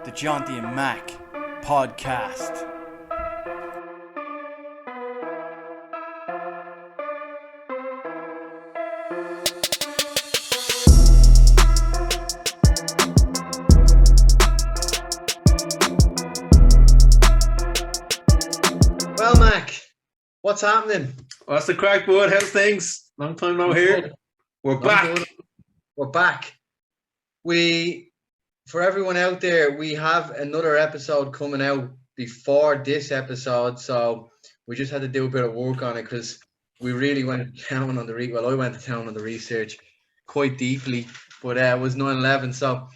the Jonty and Mac podcast. Well, Mac, what's happening? What's the crack, bud? How's things? Long time no here. We're back. We're back. For everyone out there, we have another episode coming out before this episode, so we just had to do a bit of work on it because we really went to town on the I went to town on the research quite deeply, but it was 9/11, so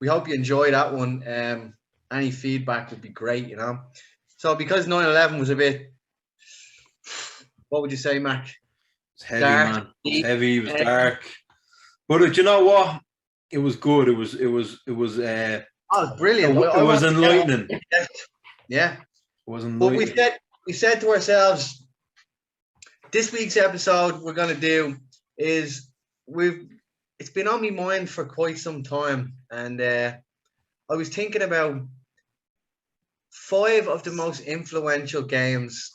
we hope you enjoy that one. Any feedback would be great, you know. So because 9/11 was a bit, what would you say, Mac? It's heavy, dark, man. It was heavy. It was dark. But you know what? It was good. It was brilliant. It was enlightening. Yeah. It was enlightening. But we said to ourselves, this week's episode we're gonna do is it's been on my mind for quite some time, and I was thinking about 5 of the most influential games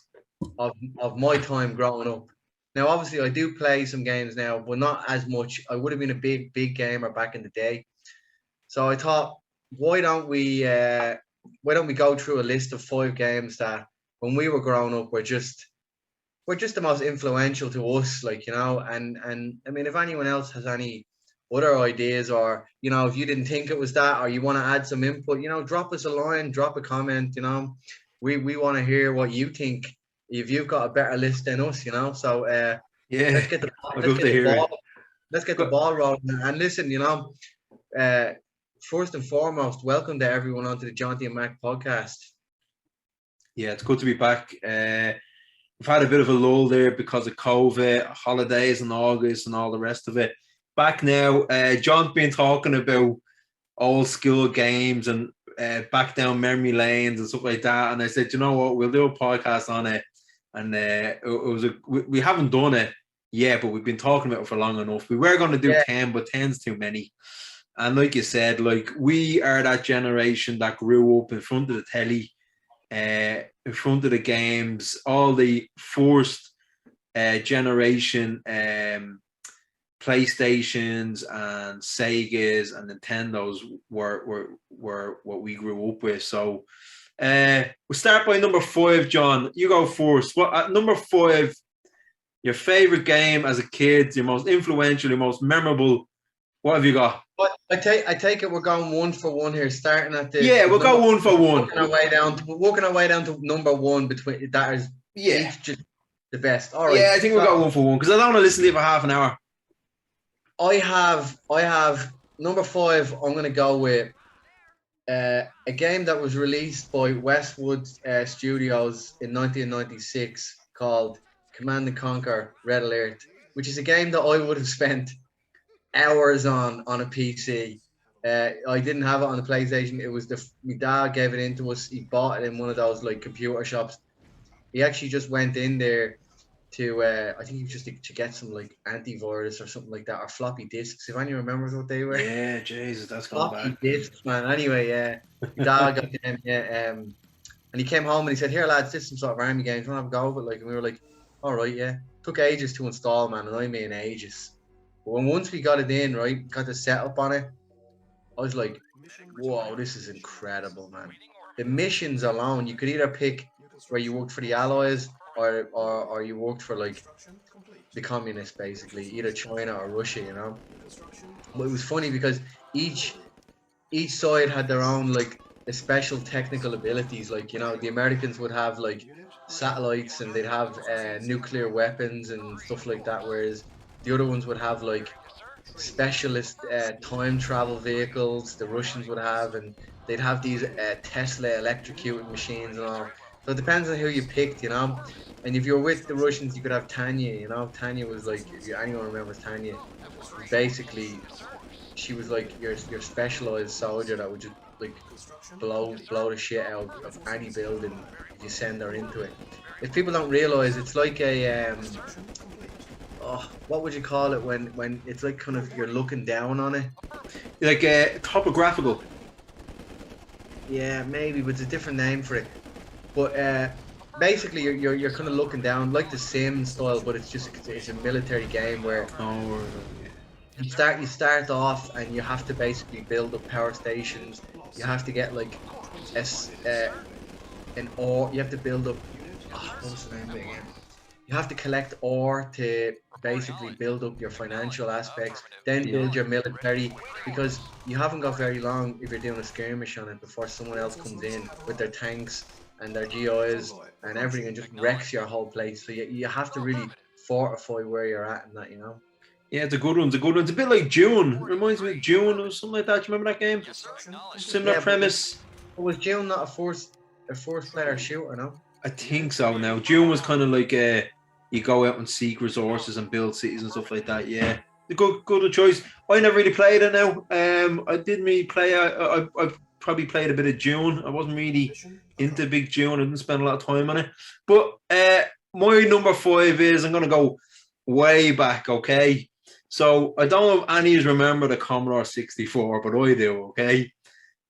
of my time growing up. Now, obviously, I do play some games now, but not as much. I would have been a big gamer back in the day. So I thought, why don't we go through a list of 5 games that, when we were growing up, were just the most influential to us, like, you know. And I mean, if anyone else has any other ideas, or, you know, if you didn't think it was that, or you want to add some input, you know, drop us a line, drop a comment, you know. We want to hear what you think. If you've got a better list than us, you know. So let's get the ball rolling. And listen, you know, first and foremost, welcome to everyone onto the Jonty and Mac podcast. Yeah, it's good to be back. We've had a bit of a lull there because of COVID, holidays in August and all the rest of it. Back now, John's been talking about old school games and back down memory lanes and stuff like that. And I said, you know what, we'll do a podcast on it. And we haven't done it yet, but we've been talking about it for long enough. We were going to do 10, but 10's too many. And like you said, like, we are that generation that grew up in front of the telly, in front of the games. All the first generation PlayStations and Segas and Nintendos were what we grew up with. So we'll start by number 5, John. You go first. What number 5? Your favorite game as a kid, your most influential, your most memorable. What have you got? But I take it we're going 1 for 1 here, starting at the. Yeah, we'll go 1 for 1. Working our way down to number 1 between that is each just the best. All right. Yeah, I think we'll go 1 for 1 because I don't want to listen to you for half an hour. I have number 5. I'm going to go with a game that was released by Westwood Studios in 1996 called Command & Conquer Red Alert, which is a game that I would have spent hours on a PC. I didn't have it on the PlayStation. It was my dad gave it into us. He bought it in one of those like computer shops. He actually just went in there to I think he just to get some like antivirus or something like that, or floppy disks, if anyone remembers what they were. Yeah, Jesus, that's gone floppy back. disks, man. Anyway, my dad got them, and he came home and he said, "Here, lads, this is some sort of army game. Do you want to have a go of it?" Like, and we were like, "All right, yeah." Took ages to install, man, and I mean ages. But once we got it in, right, got the setup on it, I was like, "Whoa, this is incredible, man!" The missions alone, you could either pick where you worked for the Allies, or you worked for like the communists, basically, either China or Russia, you know. But it was funny because each side had their own like special technical abilities. Like, you know, the Americans would have like satellites and they'd have nuclear weapons and stuff like that, whereas the other ones would have like specialist time travel vehicles. The Russians would have, and they'd have these Tesla electrocuted machines and all. So it depends on who you picked, you know. And if you were with the Russians, you could have Tanya, you know. Tanya was like, if anyone remembers Tanya, basically, she was like your specialized soldier that would just like blow the shit out of any building if you send her into it. If people don't realize, it's like a what would you call it when it's like kind of you're looking down on it? Like topographical. Yeah, maybe, but it's a different name for it. But basically, you're kind of looking down like the Sims style, but it's a military game where Oh, you start off and you have to basically build up power stations. You have to get like an ore. You have to build up. What was the name of it again? You have to collect ore to basically build up your financial aspects, then build your military, because you haven't got very long if you're doing a skirmish on it before someone else comes in with their tanks and their GIs and everything and just wrecks your whole place. So you have to really fortify where you're at and that, you know. yeah, it's a good one. It's a good one. It's a bit like June. It reminds me of June or something like that. Do you remember that game? Similar Yeah, premise. but was June not a first player shooter, no? I think so. Now June was kind of like you go out and seek resources and build cities and stuff like that. Yeah, a good choice. I never really played it now. I didn't really play. I probably played a bit of June. I wasn't really into big June. I didn't spend a lot of time on it. But my number 5 is I'm gonna go way back. Okay, so I don't know if any of you remember the Commodore 64, but I do. Okay.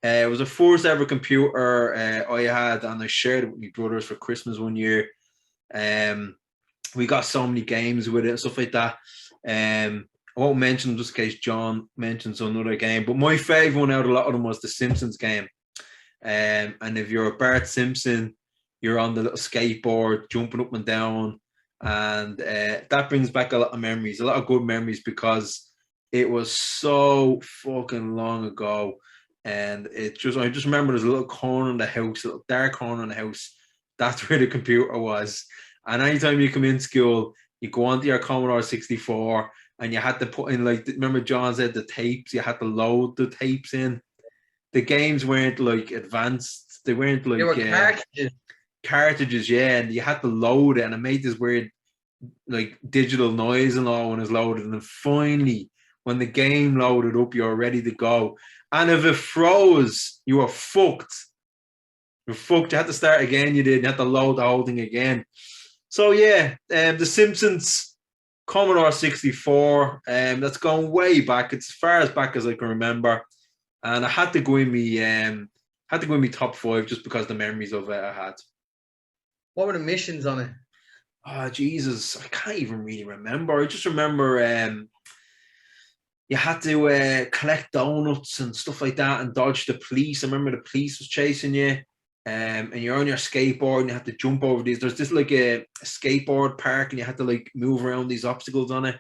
It was the first ever computer I had, and I shared it with my brothers for Christmas one year. We got so many games with it and stuff like that. I won't mention just in case John mentions another game, but my favourite one out of a lot of them was the Simpsons game. And if you're a Bart Simpson, you're on the little skateboard jumping up and down, and that brings back a lot of memories, a lot of good memories, because it was so fucking long ago. And I just remember there's a little corner in the house, a little dark corner in the house. That's where the computer was. And anytime you come in school, you go onto your Commodore 64 and you had to put in, like, remember John said the tapes, you had to load the tapes in. The games weren't like advanced. They weren't like They were cartridges. cartridges, yeah, and you had to load it, and it made this weird like digital noise and all when it's loaded. And then finally, when the game loaded up, you're ready to go. And if it froze, you were fucked. You're fucked. You had to start again. You did. You had to load the whole thing again. So yeah, The Simpsons, Commodore 64. That's gone way back. It's as far as back as I can remember. And I had to go in me top 5 just because the memories of it I had. What were the missions on it? Oh Jesus, I can't even really remember. I just remember you had to collect donuts and stuff like that and dodge the police. I remember the police was chasing you, and you're on your skateboard and you had to jump over these. There's this like a skateboard park and you had to like move around these obstacles on it.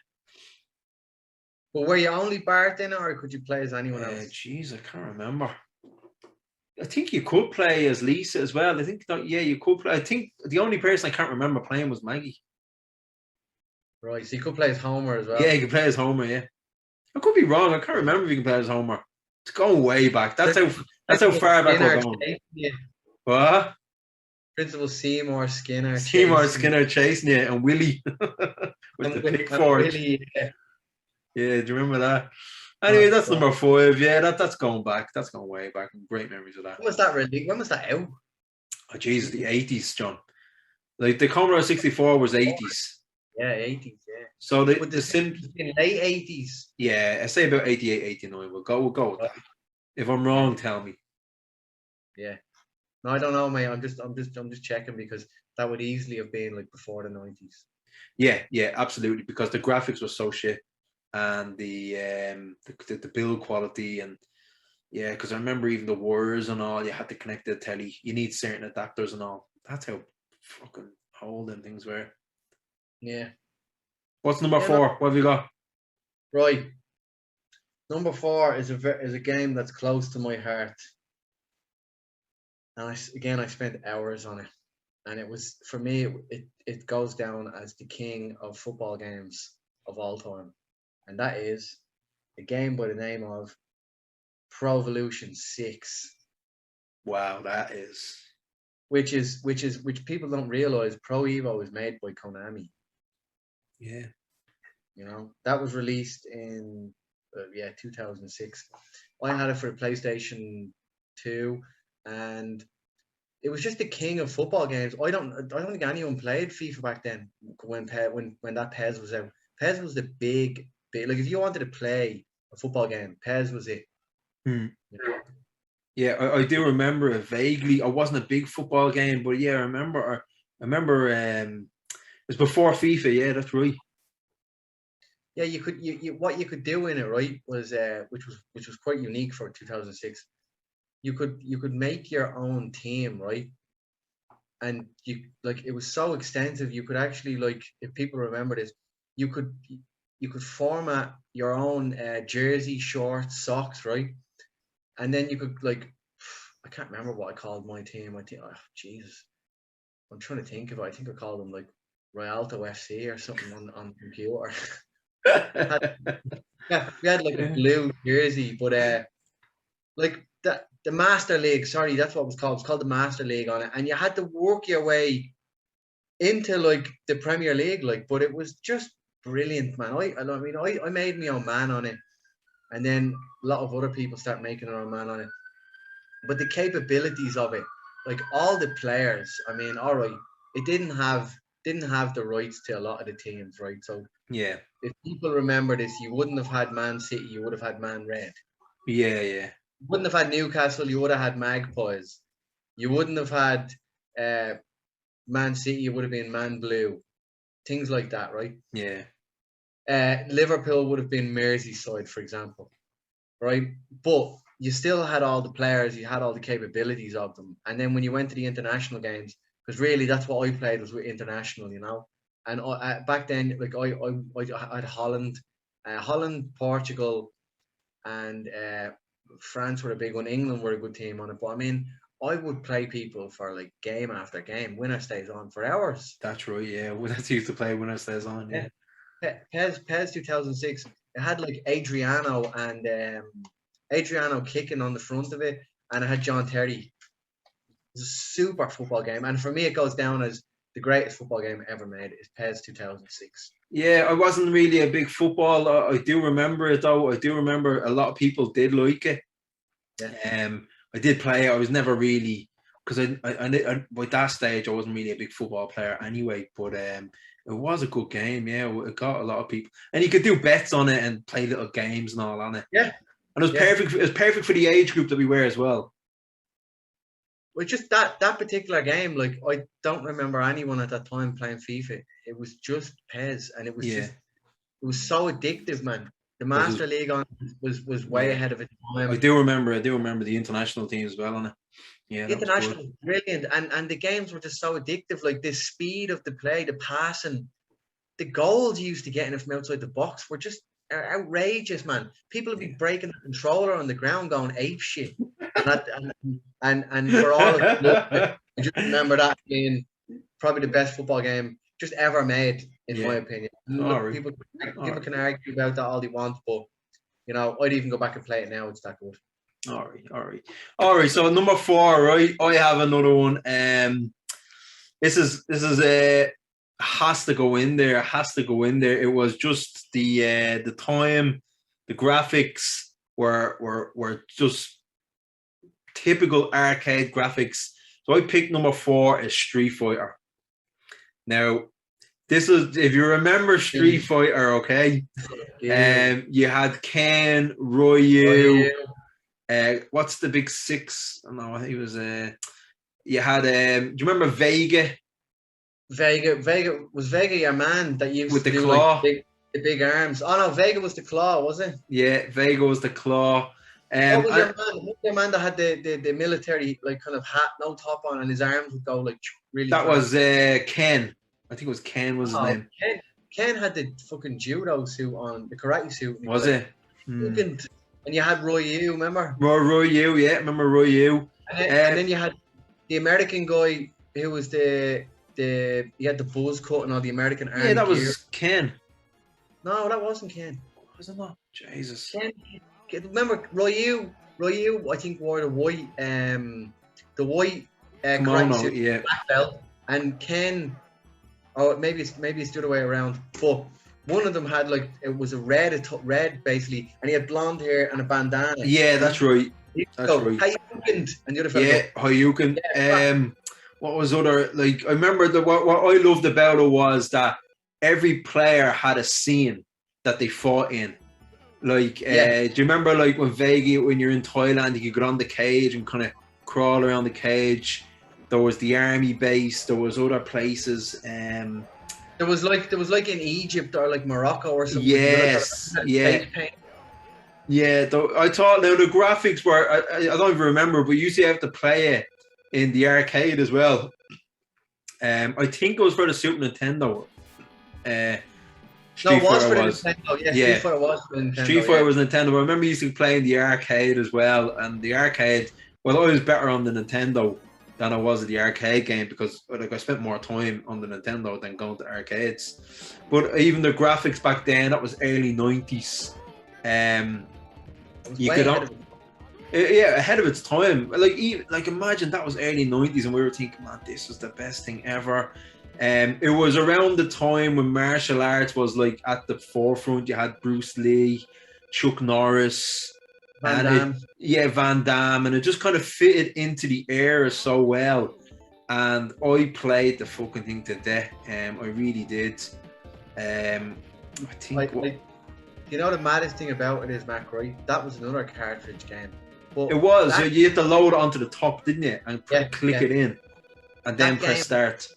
But were you only Bart in it, or could you play as anyone else? Jeez, I can't remember. I think you could play as Lisa as well. I think that, yeah, you could play. I think the only person I can't remember playing was Maggie. Right, so you could play as Homer as well. Yeah, you could play as Homer. Yeah, I could be wrong. I can't remember if you can play as Homer. It's going way back. That's how far back we're going. Yeah. What? Principal Seymour Skinner. Skinner chasing you, and Willie with the pickford. Yeah. Yeah, do you remember that? Anyway, that's number 5. Yeah, that's going back. That's going way back. Great memories of that. When was that really? When was that out? Oh, Jesus, the 80s, John. Like the Commodore 64 was 80s. Yeah, 80s, yeah. So the Sims in late 80s. Yeah, I say about 88, 89. We'll go with that. If I'm wrong, tell me. Yeah. No, I don't know, mate. I'm just checking because that would easily have been like before the 90s. Yeah, absolutely. Because the graphics were so shit, and the build quality, and yeah, because I remember even the wires and all, you had to connect to the telly. You need certain adapters and all. That's how fucking old them things were. Yeah. What's number 4? What have you got? Right. Number 4 is a game that's close to my heart. And I spent hours on it. And it was, for me, it goes down as the king of football games of all time. And that is a game by the name of Pro Evolution 6. Wow, that is. Which people don't realize Pro Evo is made by Konami. Yeah. You know, that was released in 2006. I had it for the PlayStation 2, and it was just the king of football games. I don't think anyone played FIFA back then when that PES was out. PES was the big like if you wanted to play a football game, PES was it. Hmm. You know? Yeah, I do remember it vaguely. I wasn't a big football game, but yeah, I remember. It was before FIFA. Yeah, that's right. Yeah, what you could do in it, right, was which was quite unique for 2006. You could make your own team, right? And it was so extensive. You could actually, like, if people remember this, you could you could format your own jersey, shorts, socks, right? And then you could, like, I can't remember what I called my team. I think, oh, Jesus, I'm trying to think of it. I think I called them like Rialto FC or something on the computer. Yeah, we had like a blue jersey, but like the Master League, sorry, that's what it was called. It was called the Master League on it, and you had to work your way into like the Premier League, like, but it was just brilliant, man. I made my own man on it, and then a lot of other people start making their own man on it. But the capabilities of it, like all the players, I mean, all right, it didn't have the rights to a lot of the teams, right? So Yeah, if people remember this, you wouldn't have had Man City, you would have had Man Red. yeah. You wouldn't have had Newcastle, you would have had Magpies. You wouldn't have had Man City, you would have been Man Blue. Things like that, right? Yeah. Liverpool would have been Merseyside, for example, right? But you still had all the players, you had all the capabilities of them. And then when you went to the international games, because really that's what I played was with international, you know. And back then, like I had Holland, Portugal, and France were a big one. England were a good team on it. But I mean, I would play people for like game after game. Winner stays on for hours. That's right. Yeah, well, that's used to play Winner Stays On. Yeah. PES 2006. It had like Adriano kicking on the front of it, and it had John Terry. It was a super football game, and for me, it goes down as the greatest football game ever made. Is PES 2006. Yeah, I wasn't really a big football. I do remember it though. I do remember a lot of people did like it. Yeah. I did play. I was never really because I by that stage I wasn't really a big football player anyway. But it was a good game. Yeah, it got a lot of people, and you could do bets on it and play little games and all on it. Yeah, and it was perfect. It was perfect for the age group that we were as well. Well, just that particular game, like I don't remember anyone at that time playing FIFA. It was just PES, and it was just it was so addictive, man. The Master League on was way ahead of its time. I do remember the international team as well on it. Yeah, international was brilliant, and the games were just so addictive. Like the speed of the play, the passing, the goals you used to get in from outside the box were just outrageous, man. People would be breaking the controller on the ground, going ape shit, and for all of I just remember that being probably the best football game just ever made, in my opinion. Look, people can argue about that all they want, but you know, I'd even go back and play it now. It's that good. All right. So number 4, right? I have another one. This is a has to go in there. It was just the time, the graphics were just typical arcade graphics. So I picked number 4 as Street Fighter. Now, this is, if you remember Street Fighter, okay? You had Ken, Ryu. What's the big 6? I don't know. He was you had do you remember Vega? Vega was your man that used with to the do claw, like the big arms. Oh no, Vega was the claw, was it? Yeah, Vega was the claw. What was your man that had the military like kind of hat, no top on, and his arms would go like really? That fast? Was Ken. I think it was Ken was his name. Ken had the fucking judo suit on, the karate suit. Was it? And you had Ryu, remember? Ryu, yeah, remember Ryu. And then you had the American guy who was he had the buzz cut and all the American army. Yeah, that was Ken. No, that wasn't Ken. Was it not? Jesus. Ken, remember Ryu, I think wore the white kimono, suit, yeah, black belt, and Ken, maybe it's the other way around, but one of them had like, it was a red basically, and he had blonde hair and a bandana. Yeah, that's right. That's right. Hayukin and the other fellow. Yeah, Hayukin. Yeah, what was other, like, I remember what I loved about it was that every player had a scene that they fought in. Like, Yeah. do you remember like when you're in Thailand, you could get on the cage and kind of crawl around the cage? There was the army base. There was other places. There was like in Egypt or like Morocco or something. Yes, yeah. Face paint. Yeah, I thought now the graphics were, I don't even remember, but you used to have to play it in the arcade as well. I think it was for the Super Nintendo. No, Street it was Fighter for the was. Nintendo. Yeah, Yeah. Street Fighter was for the Nintendo. Street Fighter was Nintendo. But I remember you used to play in the arcade as well. And the arcade, well, I was better on the Nintendo than I was at the arcade game because like I spent more time on the Nintendo than going to arcades. But even the graphics back then, that was early 90s. You could ahead of its time. Like imagine that was early 90s and we were thinking, man, this was the best thing ever. It was around the time when martial arts was like at the forefront. You had Bruce Lee, Chuck Norris, Van Damme. Van Damme, and it just kind of fitted into the era so well. And I played the fucking thing to death. I really did. I think. You know the maddest thing about it is, Mac, right? That was another cartridge game. But it was. You had to load it onto the top, didn't you? And click it in, and then press start.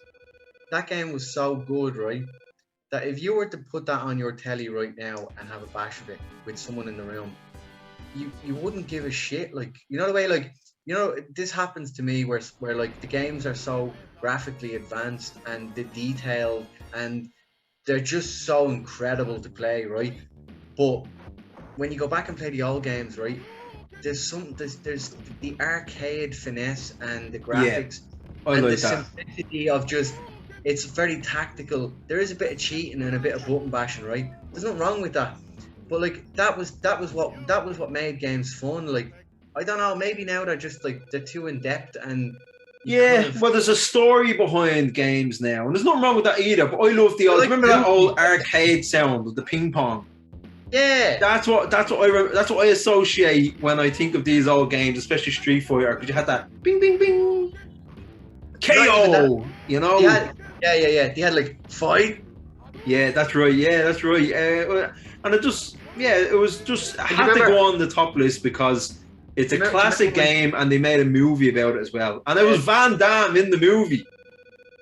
That game was so good, right? That if you were to put that on your telly right now and have a bash of it with someone in the room, you wouldn't give a shit. Like, you know the way, like, you know, this happens to me where like the games are so graphically advanced and the detail and they're just so incredible to play, right? But when you go back and play the old games, right, there's the arcade finesse and the graphics and the simplicity of just, it's very tactical. There is a bit of cheating and a bit of button bashing, right? There's nothing wrong with that. But like that was what made games fun. Like, I don't know, maybe now they're just like they're too in depth and well, there's a story behind games now, and there's nothing wrong with that either. But I love the old. Remember that old arcade sound of the ping pong? Yeah, that's what I associate when I think of these old games, especially Street Fighter, because you had that bing bing bing KO. You know? Yeah. They had like fight. Yeah, that's right. And it just, it was just had to go on the top list because it's a classic game, and they made a movie about it as well. And it was Van Damme in the movie.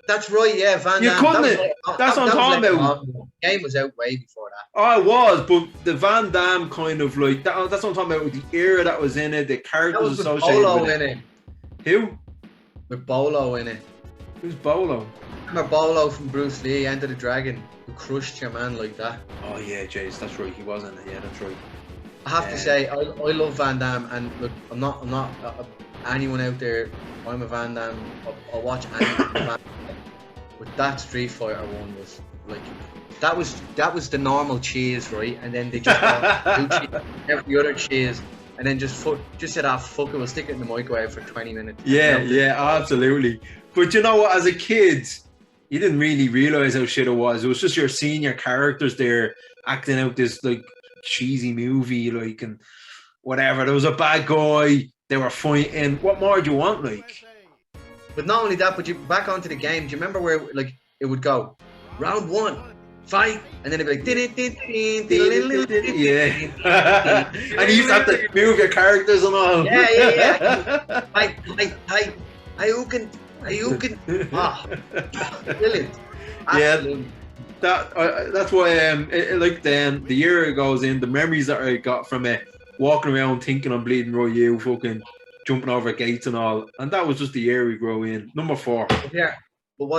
That's right, yeah, Van Damme. You couldn't. That's what I'm talking about. The game was out way before that. Oh, it was, but the Van Damme kind of like that's what I'm talking about. With the era that was in it, the characters associated with it. Who? With Bolo in it. Who's Bolo? Remember Bolo from Bruce Lee, Enter the Dragon, who crushed your man like that. Oh yeah, Jace, that's right. He was in it. Yeah, that's right. I have to say, I love Van Damme, and look, I'm not anyone out there. I'm a Van Damme. I'll watch anything. Van Damme. But that Street Fighter one was like, that was the normal cheese, right? And then they just got every other cheese, and then just said, fuck it, we'll stick it in the microwave for 20 minutes. Yeah, absolutely. But you know what? As a kid, you didn't really realize how shit it was. It was just your senior characters there acting out this like cheesy movie, like, and whatever. There was a bad guy. They were fighting. What more do you want, like? But not only that, but you back onto the game. Do you remember where like it would go, round 1, fight, and then it'd be like, yeah. And you used to have to move your characters and all. Yeah. Ayukin. Brilliant. Absolutely. Yeah. That's why like then the year goes in, the memories that I got from it, walking around thinking I'm bleeding Royale, fucking jumping over gates and all, and that was just the year we grow in. Number 4. Yeah, but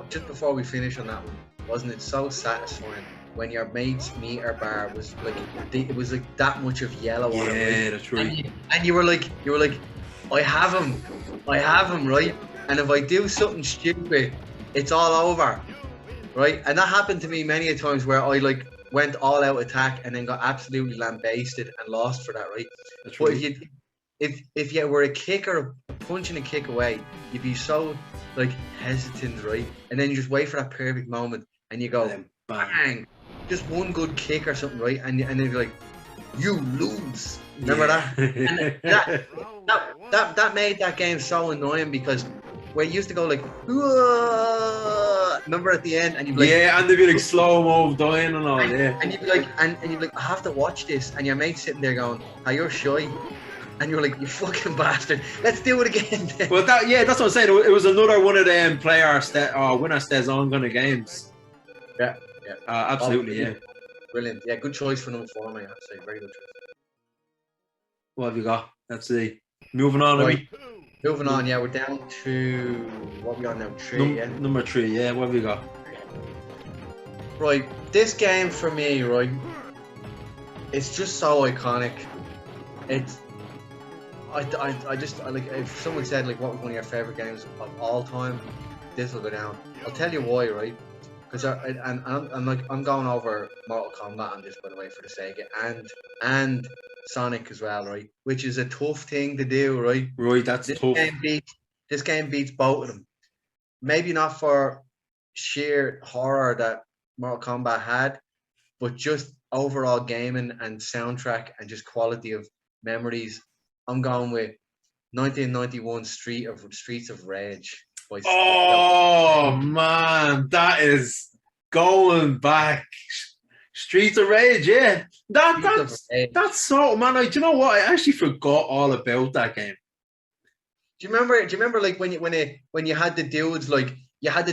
just before we finish on that one, wasn't it so satisfying when your mate's meter bar was like, it was like that much of yellow on it? Yeah, that's right. And you were like, I have him, right? And if I do something stupid, it's all over, right? And that happened to me many a times where I like went all out attack and then got absolutely lambasted and lost for that, right? That's but right. if you were a kicker, punching a kick away, you'd be so like hesitant, right? And then you just wait for that perfect moment and you go bang, just one good kick or something, right? And then you're like, you lose. Remember that? And that made that game so annoying because where you used to go like, Remember at the end, and you'd be like, Yeah, and they'd be like slow-mo dying and all, yeah. and you'd be like, and you'd be like, I have to watch this, and your mate's sitting there going, "Are you shy?" And you're like, "You fucking bastard! Let's do it again." Then. Well, that's what I'm saying. It was another one of them winner stays on kind of games. Yeah. Absolutely, yeah. Brilliant. Yeah, good choice for number 4, mate. I'd say very good choice. What have you got? Let's see. Moving on. Right. Moving on, yeah, we're down to what are we on now? 3, yeah. Number 3, yeah. What have you got? Right, this game for me, right, it's just so iconic. It's I just like, if someone said like what was one of your favorite games of all time, this will go down. I'll tell you why, right? Because I'm going over Mortal Kombat on this, by the way, for the sake of and Sonic as well, right? Which is a tough thing to do, right? Right, that's tough. This game beats both of them. Maybe not for sheer horror that Mortal Kombat had, but just overall gaming and soundtrack and just quality of memories. I'm going with 1991 Streets of Rage. Oh man, that is going back. Streets of Rage, yeah. That's so, man. Do you know what? I actually forgot all about that game. Do you remember like when you had the dudes, like you had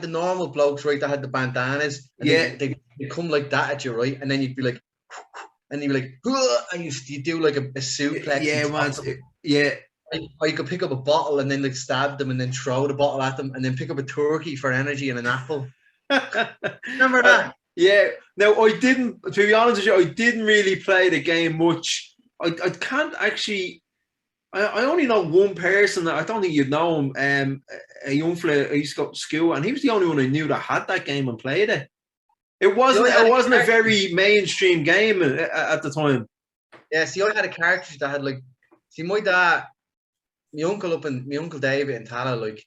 the normal blokes, right, that had the bandanas, and they come like that at you, right, and then you'd be like, and you'd be like, and you do like a suplex. Yeah, man. Yeah. Or you could pick up a bottle and then like stab them and then throw the bottle at them and then pick up a turkey for energy and an apple. Remember that? Yeah. Now, I didn't, to be honest with you, I didn't really play the game much. I can't actually, I only know one person that I don't think you'd know him, a young fella I used to go to school, and he was the only one I knew that had that game and played it. It wasn't a very mainstream game at the time. Yeah, see, I had a cartridge that had like, see, my dad, my uncle David in Tala, like,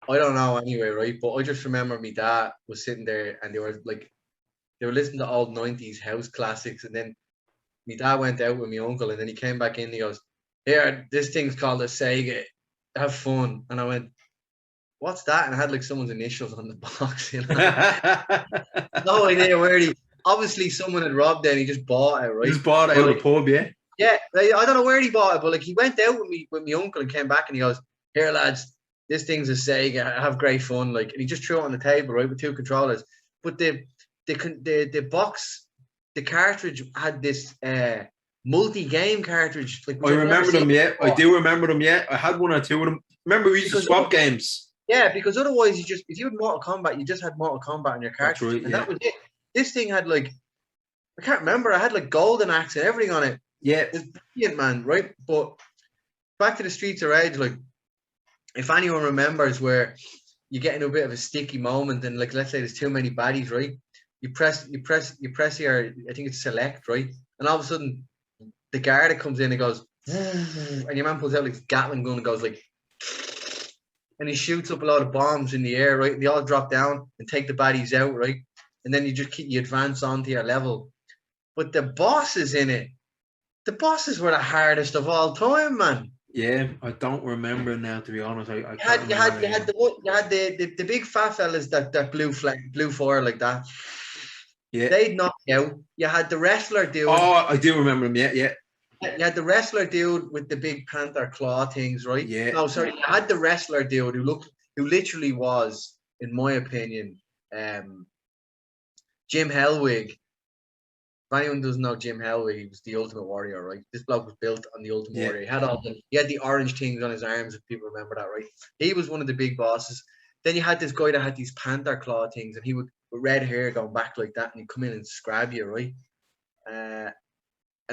I don't know anyway, right? But I just remember my dad was sitting there and they were listening to old 90s house classics, and then my dad went out with my uncle and then he came back in and he goes, "Here, this thing's called a Sega. Have fun." And I went, "What's that?" And I had like someone's initials on the box, you know. No idea where obviously someone had robbed it and he just bought it, right? He just bought it out of the pub, yeah. Yeah, like, I don't know where he bought it, but like he went out with my uncle and came back and he goes, "Here, lads, this thing's a Sega. Have great fun." Like, and he just threw it on the table, right, with 2 controllers. But the box, the cartridge had this multi-game cartridge. Like, I remember them, yeah. I do remember them, yeah. I had 1 or 2 of them. Remember, we used to swap games. Yeah, because otherwise if you had Mortal Kombat, you just had Mortal Kombat on your cartridge. Right, and that was it. This thing had like, I can't remember, I had like Golden Axe and everything on it. Yeah. It's brilliant, man, right? But back to the Streets of Rage, like, if anyone remembers where you get in a bit of a sticky moment and like, let's say there's too many baddies, right? You press your, I think it's select, right? And all of a sudden the guard comes in and goes, and your man pulls out like a Gatling gun and goes like, and he shoots up a lot of bombs in the air, right? They all drop down and take the baddies out, right? And then you advance onto your level. But the bosses in it, the bosses were the hardest of all time, man. Yeah, I don't remember now, to be honest. You had the big fat fellas that blew fire like that. Yeah, they'd knock you out. You had the wrestler dude. Oh, I do remember him. Yeah, yeah. You had the wrestler dude with the big panther claw things, right? Yeah. No, sorry. You had the wrestler dude who literally was, in my opinion, Jim Hellwig. If anyone doesn't know Jim Hellwig, he was the Ultimate Warrior, right? This bloke was built on the Ultimate Warrior. He had the orange things on his arms, if people remember that, right? He was one of the big bosses. Then you had this guy that had these panther claw things, and he would, with red hair going back like that, and he'd come in and scrab you, right? And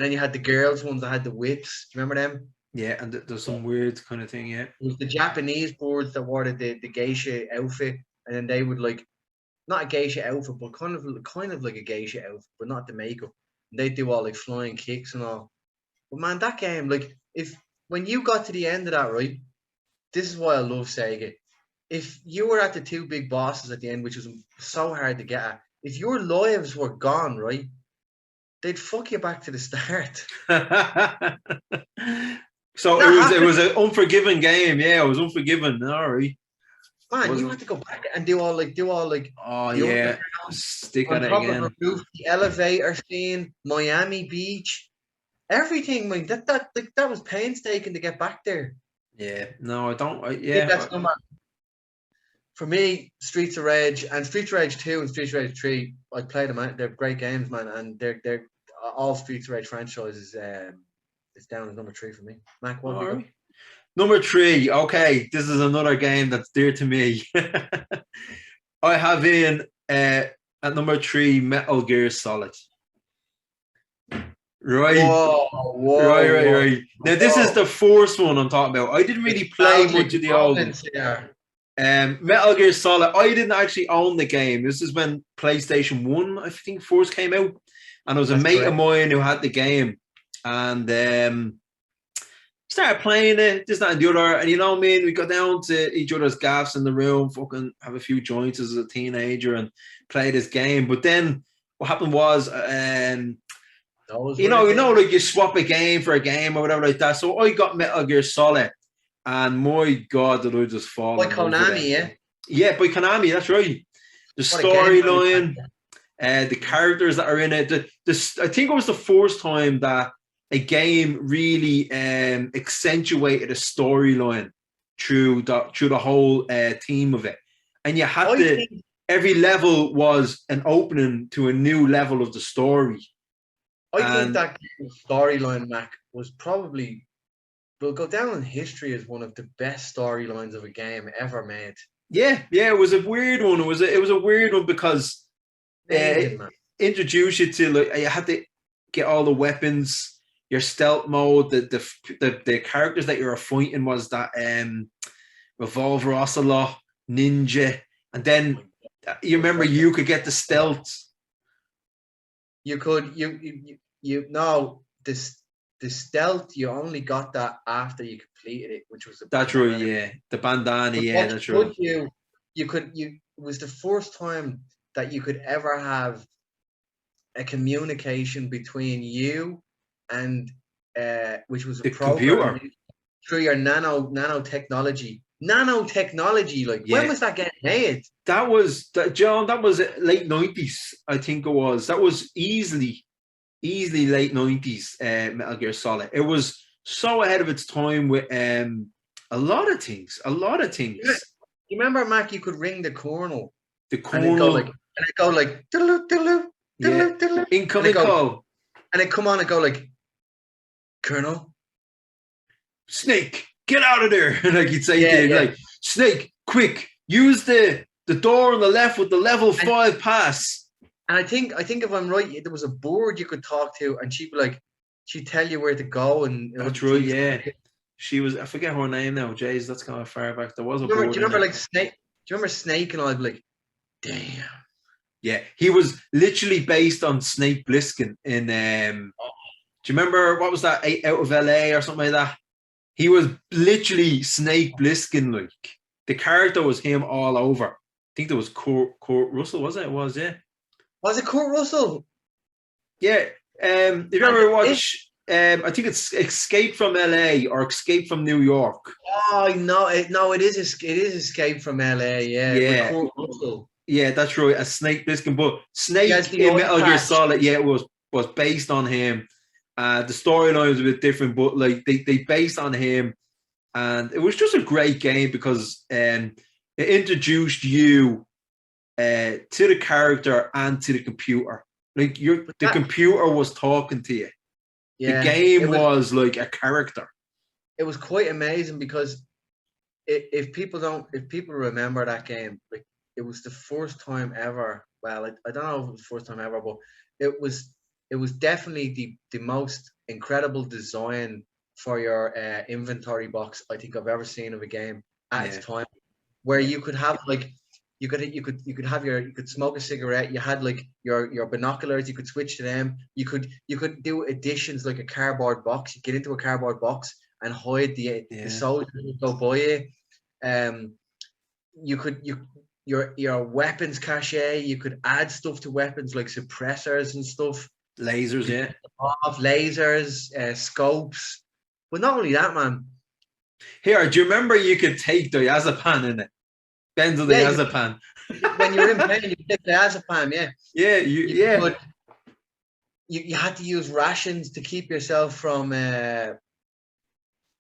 then you had the girls ones that had the whips. Do you remember them? Yeah, and there's some weird kind of thing, yeah. It was the Japanese boards that wore the geisha outfit, and then they would like, not a geisha outfit, but kind of like a geisha outfit, but not the makeup. And they do all like flying kicks and all. But man, that game, like, when you got to the end of that, right? This is why I love Sega. If you were at the 2 big bosses at the end, which was so hard to get at, if your lives were gone, right, they'd fuck you back to the start. So it was an unforgiving game. Yeah, it was unforgiving. All right. Man, you had to go back and do all like Oh the yeah, underground, stick on on it top of again. a roof, the elevator scene, Miami Beach, everything. Like that was painstaking to get back there. Yeah, no, I don't. I think that's number for me. Streets of Rage and Streets of Rage 2 and Streets of Rage 3. I played them. They're great games, man, and they're all Streets of Rage franchises. It's down as number 3 for me. Mac, what have you got? Number 3. Okay, this is another game that's dear to me. I have in at number 3 Metal Gear Solid. Right. Whoa. Right. Now this is the first one I'm talking about. I didn't really play much of the old ones. Metal Gear Solid. I didn't actually own the game. This is when PlayStation 1, I think, first came out, and it was a mate of mine who had the game, and started playing it, this, that, and the other. And you know what I mean? We got down to each other's gaffs in the room, fucking have a few joints as a teenager and play this game. But then what happened was, you know, like you swap a game for a game or whatever like that. So I got Metal Gear Solid, and my God, did I just fall. By Konami, yeah? Yeah, by Konami, that's right. The storyline, the characters that are in it. I think it was the first time that a game really accentuated a storyline through the whole theme of it. And you had every level was an opening to a new level of the story. I think that storyline, Mac, was probably will go down in history as one of the best storylines of a game ever made. Yeah, it was a weird one. It was a weird one because it introduced you to, like, you had to get all the weapons, your stealth mode, the characters that you were fighting was that Revolver Ocelot, Ninja, and then you remember you could get the stealth. You could the stealth, you only got that after you completed it, which was that's right, yeah. The bandana, yeah, that's right. It was the first time that you could ever have a communication between you and which was the computer through your nanotechnology. Like, when was that getting made? That was John. That was late 90s, I think it was. That was easily late 90s. Metal Gear Solid. It was so ahead of its time with a lot of things. You remember, Mac? You could ring the Colonel. The Colonel. And it go like incoming call. And it come on and go like, Colonel, Snake, get out of there! Like you'd say, like, Snake, quick, use the door on the left with the level 5 pass. And I think if I'm right, there was a board you could talk to, and she'd tell you where to go. And that's right, yeah. She was, I forget her name now. Jeez, that's kind of far back. There was a board. Do you remember Snake? Do you remember Snake? And I'd be like, damn. Yeah, he was literally based on Snake Plissken in. Do you remember what was that? 8 Out of LA or something like that? He was literally Snake Plissken. Like, the character was him all over. I think there was Kurt Russell, was it? It was, yeah. Was it Kurt Russell? Yeah. If you ever watch, I think it's Escape from LA or Escape from New York. Oh no, it is Escape from LA. Yeah. Kurt Russell. Yeah, that's right. A Snake Plissken, but Snake in Metal Gear Solid, yeah, it was based on him. The storyline was a bit different, but like they based on him, and it was just a great game because it introduced you to the character and to the computer. Like the computer was talking to you. Yeah, the game was like a character. It was quite amazing because if people remember that game, like, it was the first time ever. Well, I don't know if it was the first time ever, but it was definitely the most incredible design for your inventory box I think I've ever seen of a game at its time, where you could have like you could smoke a cigarette. You had like your binoculars. You could switch to them. You could do additions like a cardboard box. You get into a cardboard box and hide the soldiers who go by you. Your weapons cache. You could add stuff to weapons like suppressors and stuff. Lasers, lasers, scopes. But not only that, man. Here, do you remember you could take diazepam in it? Benzodiazepam. When you're in pain, you take diazepam. Yeah. Yeah, You had to use rations to keep yourself from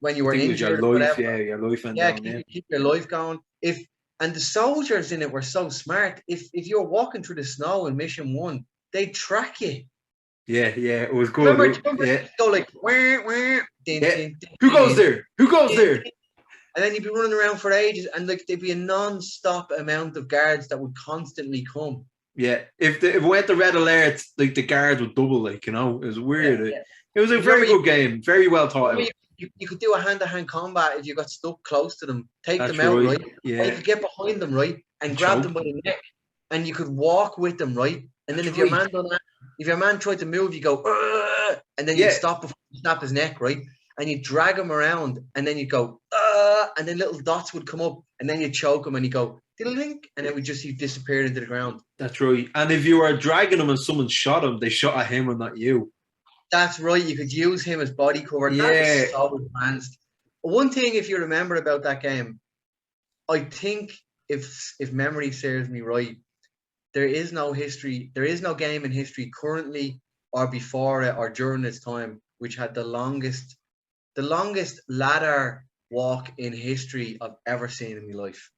when you I were think it was injured. your life. Whatever. Yeah, your life went Yeah, down. Yeah. keep your life going. And the soldiers in it were so smart. If you were walking through the snow in Mission 1, they'd track you. Yeah, it was good. Remember Yeah. go like, wah, wah, din, Yeah. din, din, Who goes din, there? Who goes din, there? din. And then you'd be running around for ages, and like there'd be a non-stop amount of guards that would constantly come. Yeah. If it went to red alert, like the guards would double. Like, you know, it was weird. Yeah. It was a very good game. Very well thought out. You could do a hand-to-hand combat if you got stuck close to them, take That's them out, right. right? Yeah. Or you could get behind them, right, and grab choke them by the neck, and you could walk with them, right? And then That's if your right. man done that, if your man tried to move, you go, and then you stop before you snap his neck, right? And you drag him around, and then you go, and then little dots would come up, and then you choke him, and you go, diddle-link, and then he disappeared into the ground. That's right. And if you were dragging him and someone shot him, they shot at him and not you. That's right. You could use him as body cover. Yeah. That was so advanced. One thing, if you remember about that game, I think if memory serves me right, there is no game in history currently or before it or during its time which had the longest ladder walk in history I've ever seen in my life.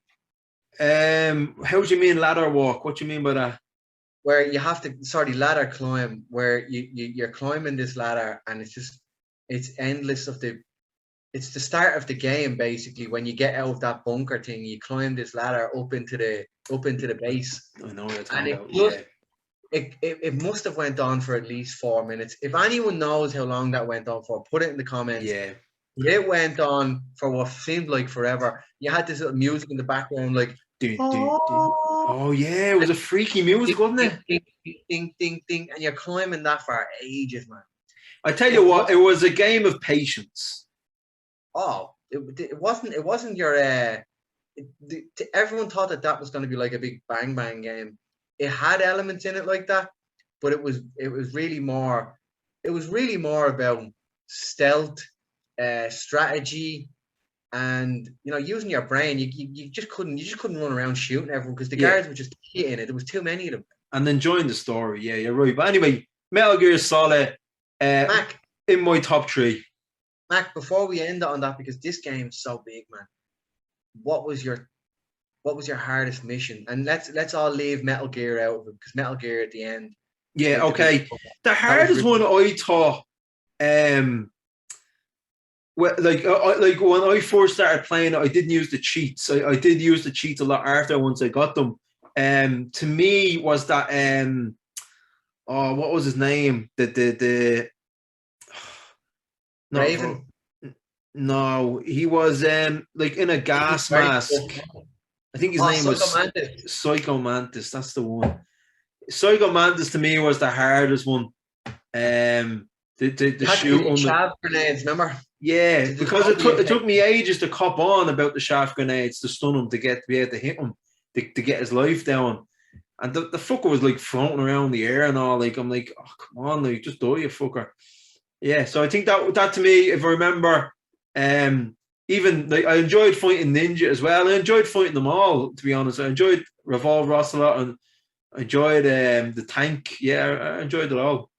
How do you mean ladder walk? What do you mean by that? Where you have to ladder climb, where you're climbing this ladder, and it's endless it's the start of the game basically. When you get out of that bunker thing, you climb this ladder up into the base. I know what you're And talking about. it must have went on for at least 4 minutes. If anyone knows how long that went on for, put it in the comments. Yeah. It went on for what seemed like forever. You had this little music in the background, like Oh yeah, it was a freaky music, wasn't it? Ding, ding, ding, ding, and you're climbing that for ages, man. I tell you what, it was a game of patience. Oh, it wasn't your. Everyone thought that was going to be like a big bang bang game. It had elements in it like that, but it was really more. It was really more about stealth, strategy, and using your brain. You just couldn't run around shooting everyone because the guards were just hitting it. There was too many of them. And enjoying the story. Yeah, you're right. But anyway, Metal Gear Solid. Mac, in my top 3. Mac, before we end it on that, because this game is so big, man. What was your hardest mission? And let's all leave Metal Gear out of it, because Metal Gear at the end. Yeah, okay. The hardest one I thought, like when I first started playing it, I didn't use the cheats. I did use the cheats a lot after once I got them. To me was that what was his name? The Raven. No, he was like in a gas mask. I think his name was Psycho Mantis. That's the one. Psycho Mantis to me was the hardest one. The shoot on chaff grenades, remember? Yeah, because it took me ages to cop on about the shaft grenades to stun him, to be able to hit him, to get his life down. And the fucker was like floating around the air and all. Like, I'm like, oh, come on, like, just die, you fucker. Yeah, so I think that to me, if I remember, even like I enjoyed fighting Ninja as well. I enjoyed fighting them all, to be honest. I enjoyed Revolver Ocelot and I enjoyed the tank. Yeah, I enjoyed it all.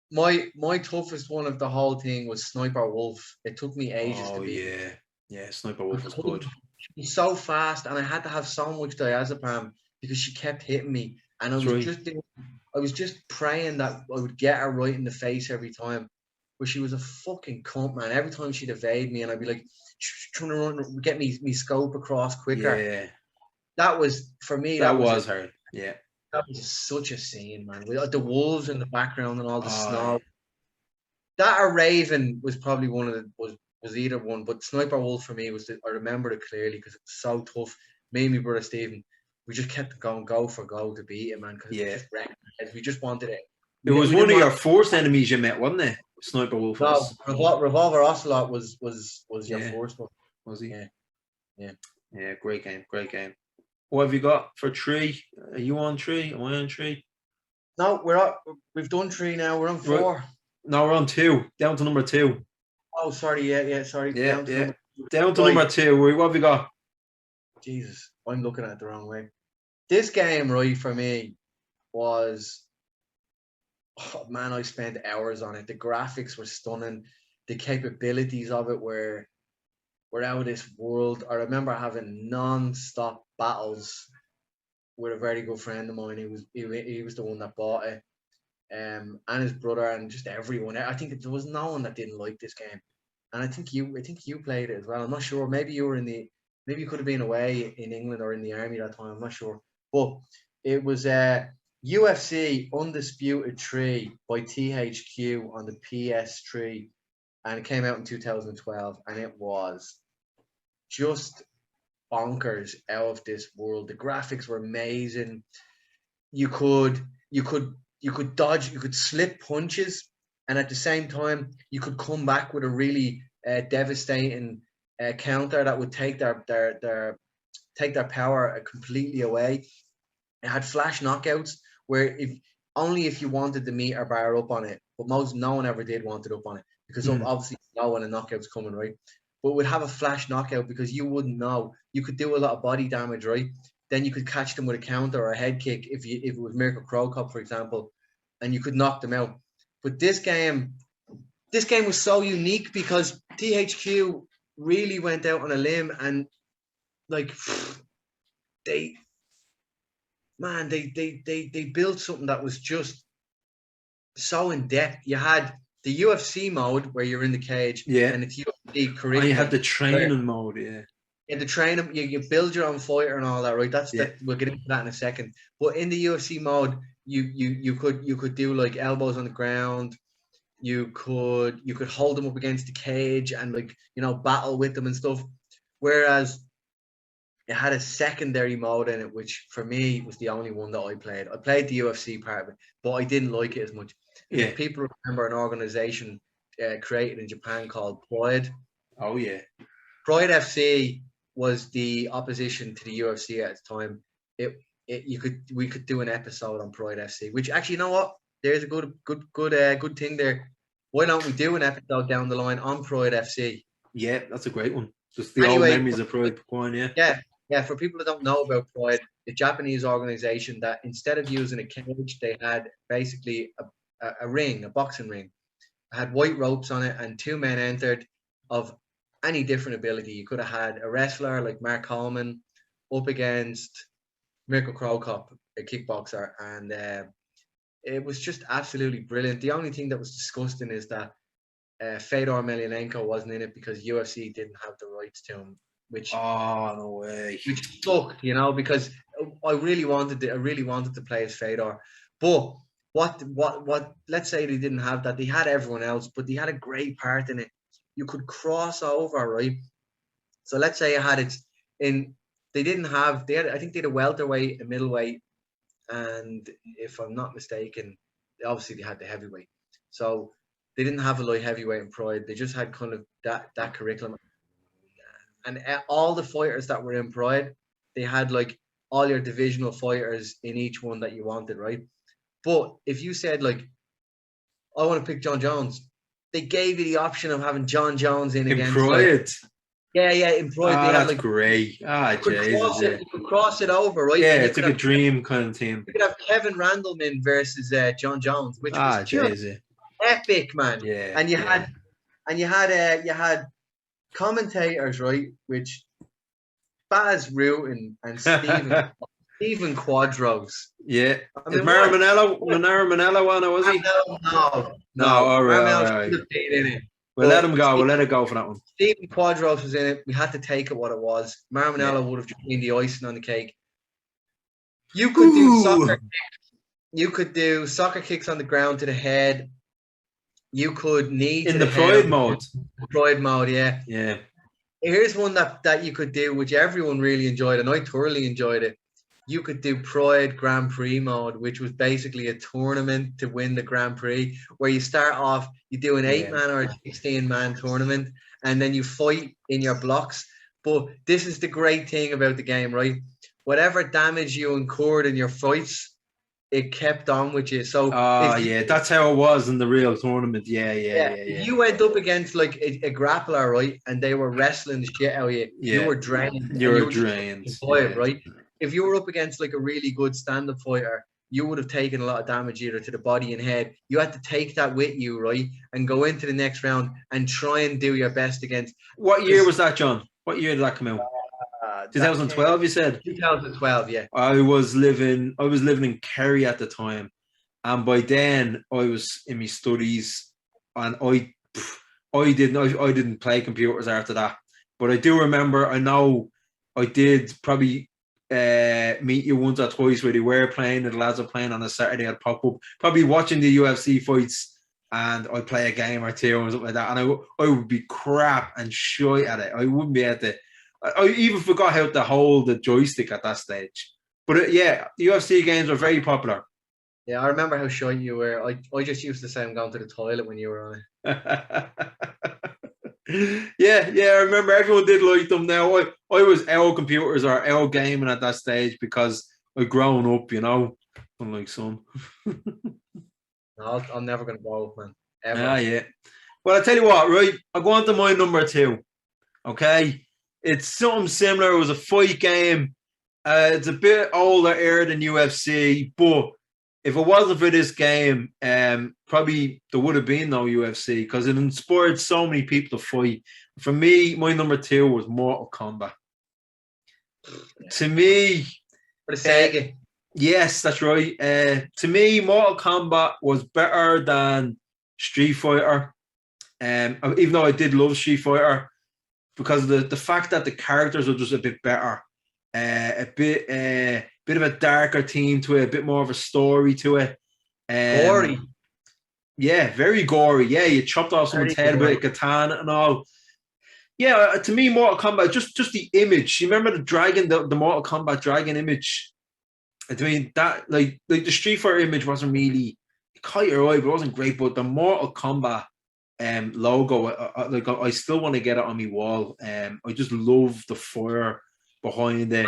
My toughest one of the whole thing was Sniper Wolf. It took me ages to beat. Yeah, Sniper Wolf was good. She's so fast, and I had to have so much diazepam because she kept hitting me, and I was just praying that I would get her right in the face every time. But she was a fucking cunt, man. Every time she'd evade me, and I'd be like trying to run, get me scope across quicker. Yeah, that was for me. That was hard. Yeah. That was such a scene, man. With the wolves in the background and all the snow. Yeah. That or Raven was probably one of the was either one, but Sniper Wolf for me was I remember it clearly because it was so tough. Me and my brother Stephen, we just kept going go for go to beat it, man. Because we just wanted it. It was one of your first enemies you met, wasn't it? Sniper Wolf. No, Revolver Ocelot was your first one. Was he? Yeah. Yeah, great game. What have you got for 3? Are you on 3? Am I on 3? No, we've done 3 now. We're on 4. No, we're on 2. Down to number 2. Oh, sorry. Yeah. Sorry. Yeah. Down to number 2. What have we got? Jesus, I'm looking at it the wrong way. This game, right, for me was, oh man, I spent hours on it. The graphics were stunning. The capabilities of it were out of this world. I remember having non-stop battles with a very good friend of mine. He was the one that bought it. And his brother and just everyone. I think there was no one that didn't like this game. And I think you played it as well. I'm not sure. Maybe maybe you could have been away in England or in the army that time. I'm not sure. But it was UFC Undisputed 3 by THQ on the PS3, and it came out in 2012, and it was just bonkers, out of this world. The graphics were amazing. You could dodge, you could slip punches, and at the same time you could come back with a really devastating counter that would take their power completely away. It had flash knockouts where if you wanted the meter bar up on it, but no one ever did want it up on it, because obviously you know when a knockout's coming, right? But would have a flash knockout because you wouldn't know. You could do a lot of body damage, right? Then you could catch them with a counter or a head kick if it was Mirko Cro Cop, for example, and you could knock them out. But this game was so unique because THQ really went out on a limb, and like they built something that was just so in depth. You had the UFC mode where you're in the cage, and it's UFC curriculum. And you had the training mode, In the training, you build your own fighter and all that, right? We'll get into that in a second. But in the UFC mode, you could do like elbows on the ground. You could hold them up against the cage and battle with them and stuff. Whereas it had a secondary mode in it, which for me was the only one that I played. I played the UFC part of it, but I didn't like it as much. Yeah. People remember an organization created in Japan called Pride. Oh yeah. Pride FC was the opposition to the UFC at the time. We could do an episode on Pride FC, which actually, you know what? There's a good thing there. Why don't we do an episode down the line on Pride FC? Yeah, that's a great one. Just the old memories of Pride Coin, Yeah. For people that don't know about Pride, the Japanese organization that instead of using a cage, they had basically a ring, a boxing ring. It had white ropes on it, and two men entered of any different ability. You could have had a wrestler like Mark Coleman up against Mirko Cro Cop, a kickboxer, and it was just absolutely brilliant. The only thing that was disgusting is that Fedor Emelianenko wasn't in it because UFC didn't have the rights to him, which no way, which sucked, because I really wanted to play as Fedor. But what let's say they didn't have that. They had everyone else, but they had a great part in it. You could cross over, right? So let's say I had it in. I think they had a welterweight, a middleweight, and if I'm not mistaken, obviously they had the heavyweight. So they didn't have a light heavyweight in Pride. They just had kind of that curriculum. And all the fighters that were in Pride, they had like all your divisional fighters in each one that you wanted, right? But if you said like, I want to pick John Jones, they gave you the option of having John Jones in against Pride. In Pride. That's great. Jesus. You could cross it over, right? Yeah, it's like a dream kind of team. You could have Kevin Randleman versus John Jones, which was just epic, man. Yeah. And you had commentators, right? Which Baz Rutten and Stephen Quadros. Yeah. Did Manella won it, was he? No. All right. We'll let him go. We'll let it go for that one. Stephen Quadros was in it. We had to take it what it was. Manella would have just been the icing on the cake. You could do soccer kicks. You could do soccer kicks on the ground to the head. You could knee in the Pride mode. Pride mode, yeah. Yeah. Here's one that you could do, which everyone really enjoyed, and I thoroughly enjoyed it. You could do Pride Grand Prix mode, which was basically a tournament to win the Grand Prix, where you start off, you do an 8-man or a 16-man tournament, and then you fight in your blocks. But this is the great thing about the game, right? Whatever damage you incurred in your fights, it kept on with you. So yeah, that's how it was in the real tournament. Yeah. if you went up against like a grappler, right, and they were wrestling the shit out of you, you Yeah. were drained. And You're you were just drained. survive, right? If you were up against like a really good stand-up fighter, you would have taken a lot of damage either to the body and head. You had to take that with you, right, and go into the next round and try and do your best against. What year was that, John? What year did that come out? 2012, you said? 2012, yeah. I was living in Kerry at the time, and by then I was in my studies, and I didn't play computers after that. But I do remember, I know I did probably meet you once or twice where they were playing, and the lads were playing on a Saturday. I'd pop up, probably watching the UFC fights, and I'd play a game or two and something like that. And I would be crap and shy at it. I wouldn't be able to. I even forgot how to hold the joystick at that stage. But yeah, the UFC games were very popular. Yeah, I remember how shy you were. I just used to say I'm going to the toilet when you were on it. yeah, I remember everyone did like them. Now I was out computers or out gaming at that stage because I'd grown up, unlike some. No, I'm never going to go, man. Ever. Yeah. Well, I'll tell you what, right? I'll go on to my number 2. Okay? It's something similar. It was a fight game. It's a bit older era than UFC, but if it wasn't for this game, probably there would have been no UFC because it inspired so many people to fight. For me, my number 2 was Mortal Kombat. To me, for the Sega. Yes, that's right. To me, Mortal Kombat was better than Street Fighter. Even though I did love Street Fighter, because of the fact that the characters were just a bit better, a bit of a darker theme to it, a bit more of a story to it. Gory. Yeah, very gory. Yeah, you chopped off someone's head with a katana and all. Yeah, to me, Mortal Kombat, just the image. You remember the dragon, the Mortal Kombat dragon image? I mean, that like the Street Fighter image wasn't really, it caught your eye, but it wasn't great. But the Mortal Kombat logo, I still want to get it on my wall. I just love the fire behind it,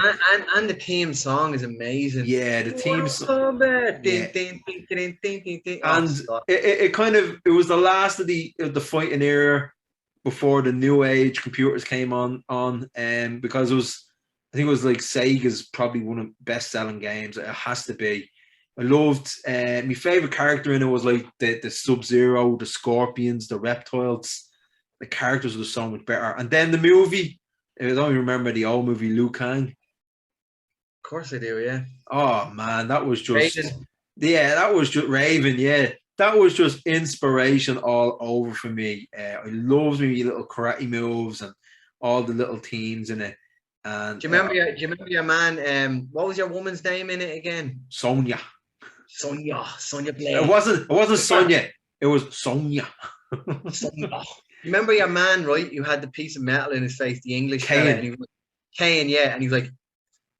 and the theme song is amazing. Yeah, the theme song. Yeah. And it was the last of the fighting era before the new age computers came on, because I think it was like Sega's probably one of the best selling games. It has to be. I loved my favorite character in it was like the Sub-Zero, the Scorpions, the Reptiles. The characters were so much better. And then the movie, I don't even remember the old movie, Liu Kang. Of course I do, yeah. Oh man, that was just Raven. Yeah, that was just Raven, yeah. That was just inspiration all over for me. I loved my little karate moves and all the little teams in it. And do you remember your man? What was your woman's name in it again? Sonya Blade. It wasn't Sonya. It was Sonya. Sonya. You remember your man, right? You had the piece of metal in his face, the English Kane. Kane, yeah, and he was like,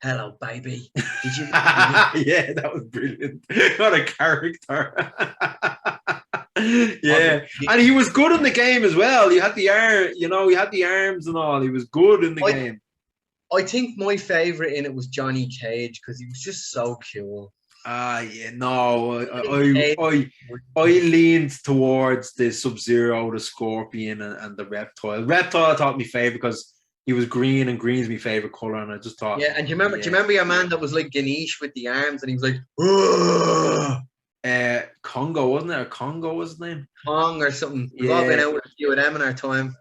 "Hello, baby." Did you? Yeah, that was brilliant. What a character. Yeah, and he was good in the game as well. He had the he had the arms and all. He was good in the game. I think my favorite in it was Johnny Cage because he was just so cool. Yeah, no, I leaned towards the Sub-Zero, the Scorpion, and the Reptile. Reptile I thought my favorite because he was green, and green's my favorite color, and I just thought. Yeah, and do you remember your man that was like Ganesh with the arms, and he was like, "Ugh." Congo, wasn't it? Or Congo was his name? Kong or something. We've all been out with a few of them in our time.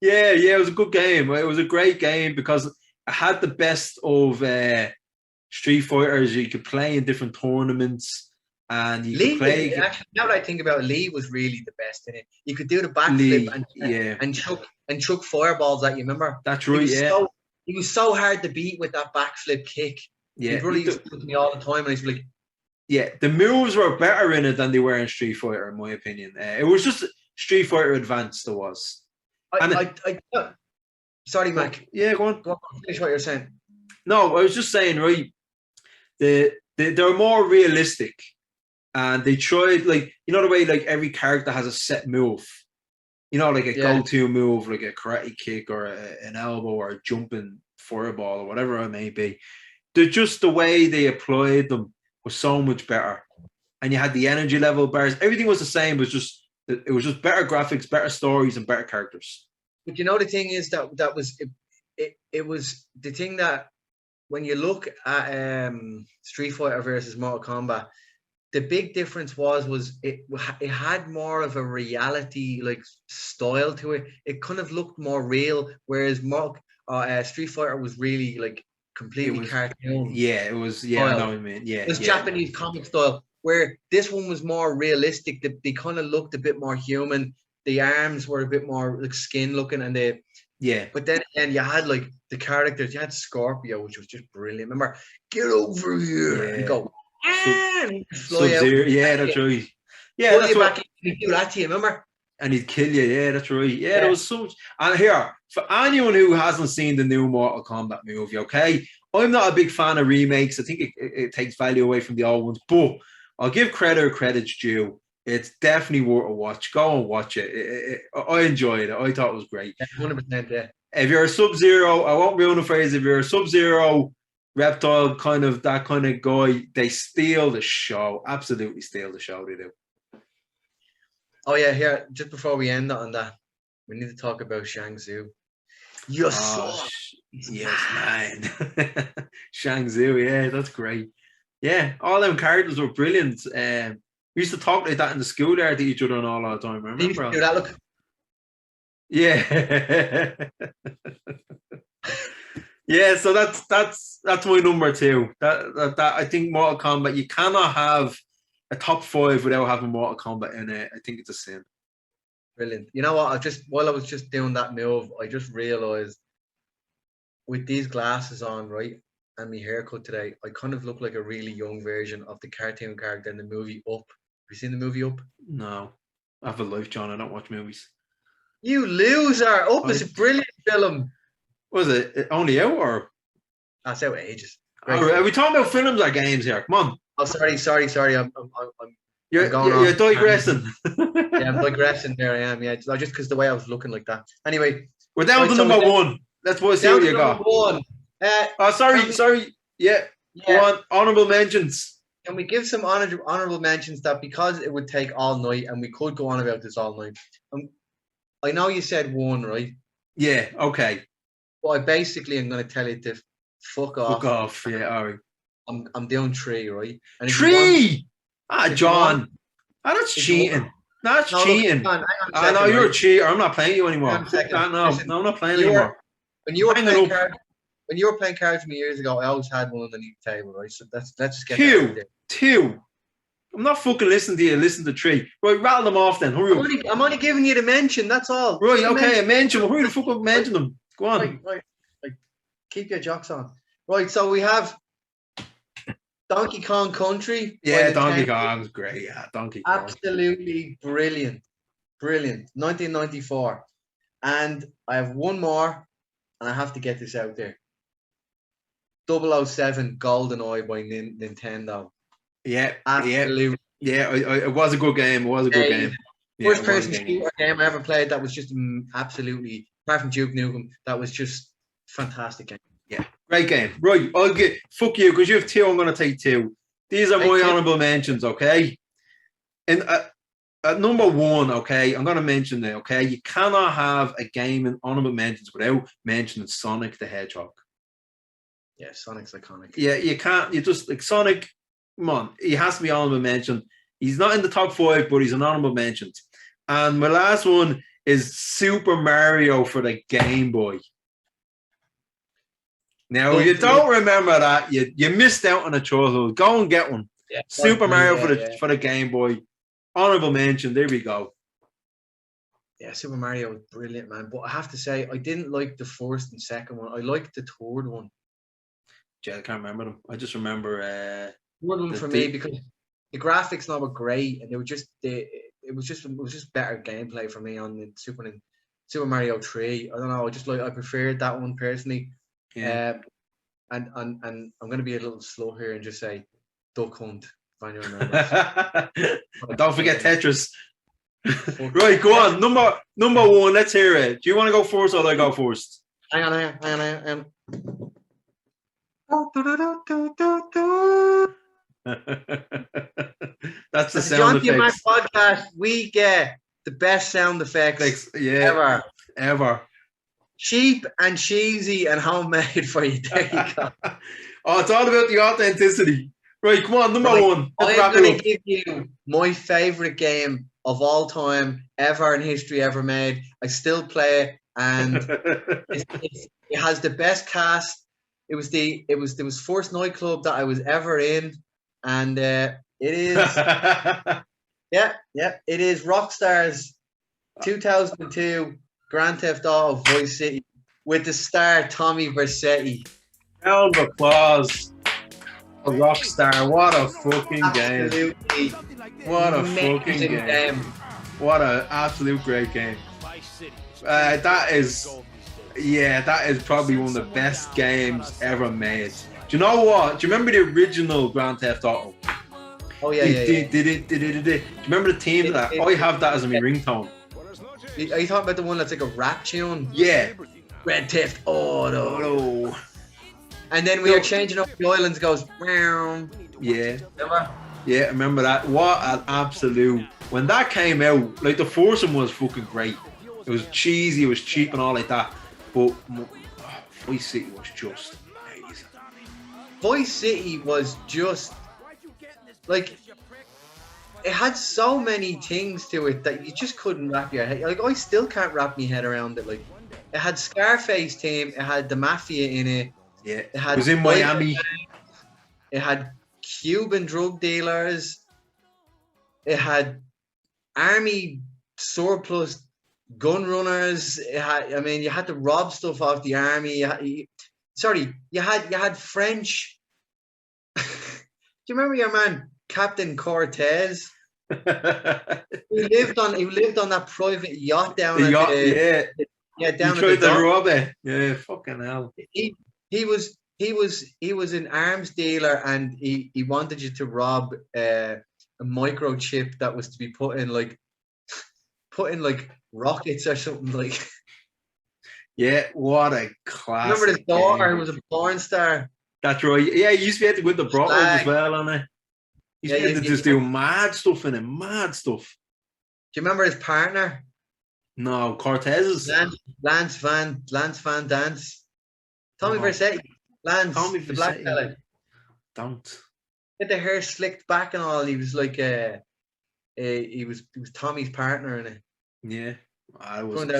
Yeah, it was a good game. It was a great game because it had the best of Street Fighters. You could play in different tournaments, and you could play. Actually, now that I think about it, Lee was really the best in it. You could do the backflip and chuck fireballs at you. Remember? That's right. He was so hard to beat with that backflip kick. Yeah, he really used to do it to me all the time, and he's like, yeah, the moves were better in it than they were in Street Fighter, in my opinion. It was just Street Fighter Advanced. There was. Sorry, Mac. Yeah, go on. Finish what you're saying. No, I was just saying, right. They're more realistic, and they tried the way like every character has a set move. Like a go-to move, like a karate kick or an elbow or a jumping fireball or whatever it may be. the way they applied them was so much better. And you had the energy level bars. Everything was the same. It was just better graphics, better stories, and better characters. But you know, the thing is that was it was the thing that when you look at Street Fighter versus Mortal Kombat, the big difference was it had more of a reality like style to it. It kind of looked more real, whereas Street Fighter was really like completely cartoon. Yeah, it was. Yeah, style. I know what you mean. Yeah, it was Japanese comic style. Where this one was more realistic. They kind of looked a bit more human. The arms were a bit more like skin looking, and But then again, you had like the characters. You had Scorpio, which was just brilliant. Remember, get over here and go. Sub-Zero. Yeah, that's right. Yeah, that's what. He'd do that to you, remember? And he'd kill you. Yeah, that's right. Yeah, there was so much. And here, for anyone who hasn't seen the new Mortal Kombat movie, okay, I'm not a big fan of remakes. I think it takes value away from the old ones, but I'll give credit where credit's due. It's definitely worth a watch. Go and watch it. I enjoyed it. I thought it was great. 100%, yeah. If you're a Sub-Zero, I won't ruin the phrase. If you're a Sub-Zero, Reptile, that kind of guy, they steal the show. Absolutely steal the show, they do. Oh, yeah, here, just before we end on that, we need to talk about Shang Tsung. Yes, man. Shang Tsung, yeah, that's great. Yeah, all them characters were brilliant. We used to talk like that in the school there to each other and all the time. Remember? You do that, look. Yeah. Yeah, so that's my number 2. That I think Mortal Kombat, you cannot have a top 5 without having Mortal Kombat in it. I think it's a sin. Brilliant. You know what? While I was just doing that move, I just realized with these glasses on, right? And my haircut today, I kind of look like a really young version of the cartoon character in the movie Up. Have you seen the movie Up? No. I have a life, John. I don't watch movies. You loser! Up is a brilliant film. Was it only out or? That's out ages. Are we talking about films or games here? Come on. Oh, sorry. You're digressing. Yeah, I'm digressing. There I am. Yeah, just because the way I was looking like that. Anyway, we're down to number 1. Let's see what you got. Sorry. Yeah. Go on. Honorable mentions. Can we give some honorable mentions that because it would take all night and we could go on about this all night? I know you said 1, right? Yeah. Okay. Well, I basically am going to tell you to fuck off. Fuck off. Yeah. All right. I'm doing 3, right? And 3. John. That's cheating. That's cheating. I know you're a cheater. I'm not playing you anymore. No, I'm not playing anymore. When you were playing cards with me years ago, I always had one underneath the table, right? So let's just get 2. I'm not fucking listening to you. Listen to 3. Right, rattle them off then. Hurry up. I'm only giving you the mention. That's all. Right, okay, a mention. Hurry the fuck up, mention them. Go on. Right. Keep your jocks on. Right, so we have Donkey Kong Country. Yeah, Donkey Kong's great. Yeah, Donkey Kong. Absolutely brilliant. 1994. And I have one more, and I have to get this out there. 007 GoldenEye by Nintendo. Yeah, absolutely. Yeah, it was a good game. First person shooter game I ever played that was just absolutely, apart from Duke Nukem, that was just fantastic game. Yeah, great game. Right, fuck you, because you have 2, I'm going to take 2. These are my honourable mentions, okay? And at number 1, okay, I'm going to mention it, okay? You cannot have a game in honourable mentions without mentioning Sonic the Hedgehog. Yeah, Sonic's iconic. Yeah, you can't, you just, like, Sonic, come on, he has to be honourable mentioned. He's not in the top 5, but he's an honourable mention. And my last one is Super Mario for the Game Boy. Now, you don't remember that, you missed out on a childhood. Go and get one. Yeah, Super Mario for the Game Boy. Honourable mention, there we go. Yeah, Super Mario was brilliant, man. But I have to say, I didn't like the first and second one. I liked the third one. Yeah, I can't remember them. I just remember... third one for me, because the graphics now were great, and they were just... It was just better gameplay for me on the Super Mario 3. I don't know, I preferred that one personally. Yeah. And I'm going to be a little slow here and just say Duck Hunt, if anyone remembers. Don't forget Tetris. Right, go on. Number 1, let's hear it. Do you want to go first or do I go first? Hang on. That's the At the sound Jonty and Mac effects. podcast, we get the best sound effects Yeah, ever. Cheap and cheesy and homemade for you. There you go. Oh, it's all about the authenticity. Right, come on, number Right, one. Let's I'm wrap going it to give you my favorite game of all time, ever in history, ever made. I still play it, and up. it has the best cast. It was first nightclub that I was ever in, and it is it is Rockstar's 2002 Grand Theft Auto Vice City with the star Tommy Vercetti. Round of applause. A Rockstar. What a fucking game. Absolutely What a fucking amazing game. What an absolute great game. That is probably one of the best games ever made. Do you know what? Do you remember the original Grand Theft Auto? Oh yeah. Do you remember the theme of that? I have that as my ringtone. Are you talking about the one that's like a rap tune? Yeah. Red Theft Auto. Oh. And then we are changing up the islands. Goes. Meow. Yeah. Remember? Yeah, I remember that. What an absolute. When that came out, like the first one was fucking great. It was cheesy, it was cheap and all like that. But Vice City was just amazing. Vice City was just like it had so many things to it that you just couldn't wrap your head. Like I still can't wrap my head around it. Like it had Scarface team, it had the mafia in it. Yeah, It had was in Miami. It had Cuban drug dealers. It had army surplus gun runners. It had, I mean, you had to rob stuff off the army. You had French. Do you remember your man Captain Cortez? He lived on that private yacht down The at yacht, the, yeah. down He at the tried to dock. rob it. Yeah, fucking hell. He was an arms dealer, and he wanted you to rob a microchip that was to be put in like rockets or something like. Yeah, what a classic. Remember his daughter game. who was a porn star? That's right. Yeah, he used to be able to go into brothels as well, on it. He used to be able to just do mad stuff in it, mad stuff. Do you remember his partner? No, Cortez's. Lance Van Dance. Tommy Vercetti. Lance, Tommy the black Vercetti. fella. Don't. Had the hair slicked back and all. He was like he was Tommy's partner in it. Yeah, I was. Turned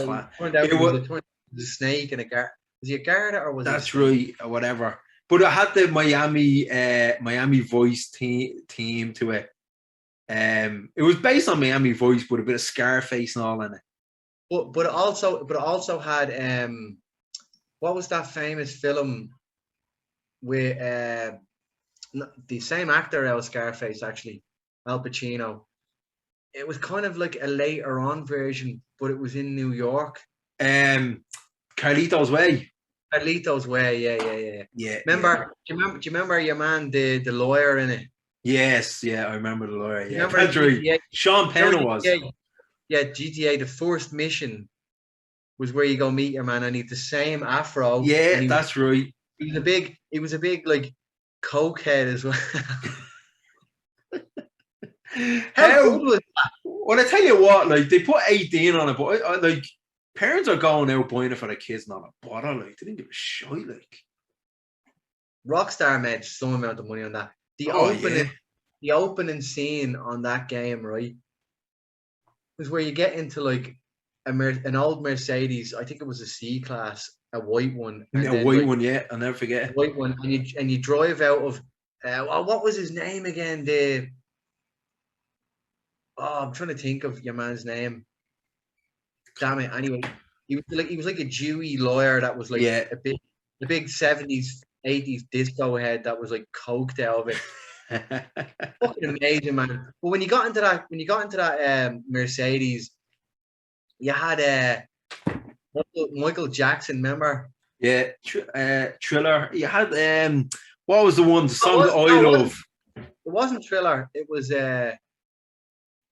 out he was a snake and a guard. Was he a guard or was That's he a snake? right, or whatever. But I had the Miami Vice team to it. It was based on Miami Vice, but a bit of Scarface and all in it. But it also had what was that famous film with the same actor as Scarface, actually, Al Pacino. It was kind of like a later on version, but it was in New York. Carlito's Way. Carlito's Way, Yeah. Remember? Do you remember your man, the lawyer in it? Yes, yeah, I remember the lawyer. Yeah, Remember that's right. GTA? Sean Penn was. Yeah, GTA. The first mission was where you go meet your man, and he had the same afro. Yeah, that's right. He was a big like cokehead as well. How good was that? Well, I tell you what, like they put 18 on it, but I like parents are going out buying it for their kids, not a bother. Like they didn't give a shit. Like Rockstar made some amount of money on that. The opening scene on that game, right, was where you get into like an old Mercedes. I think it was a C class, a white one. Yeah, I'll never forget. A white one, and you drive out of. What was his name again? I'm trying to think of your man's name. Damn it! Anyway, he was like a Jewy lawyer that was like a big 70s, 80s disco head that was like coked out of it. Fucking amazing, man. But when you got into that Mercedes, you had Michael Jackson. Remember? Yeah, Thriller. You had what was the one? The song that I love. It wasn't Thriller. It was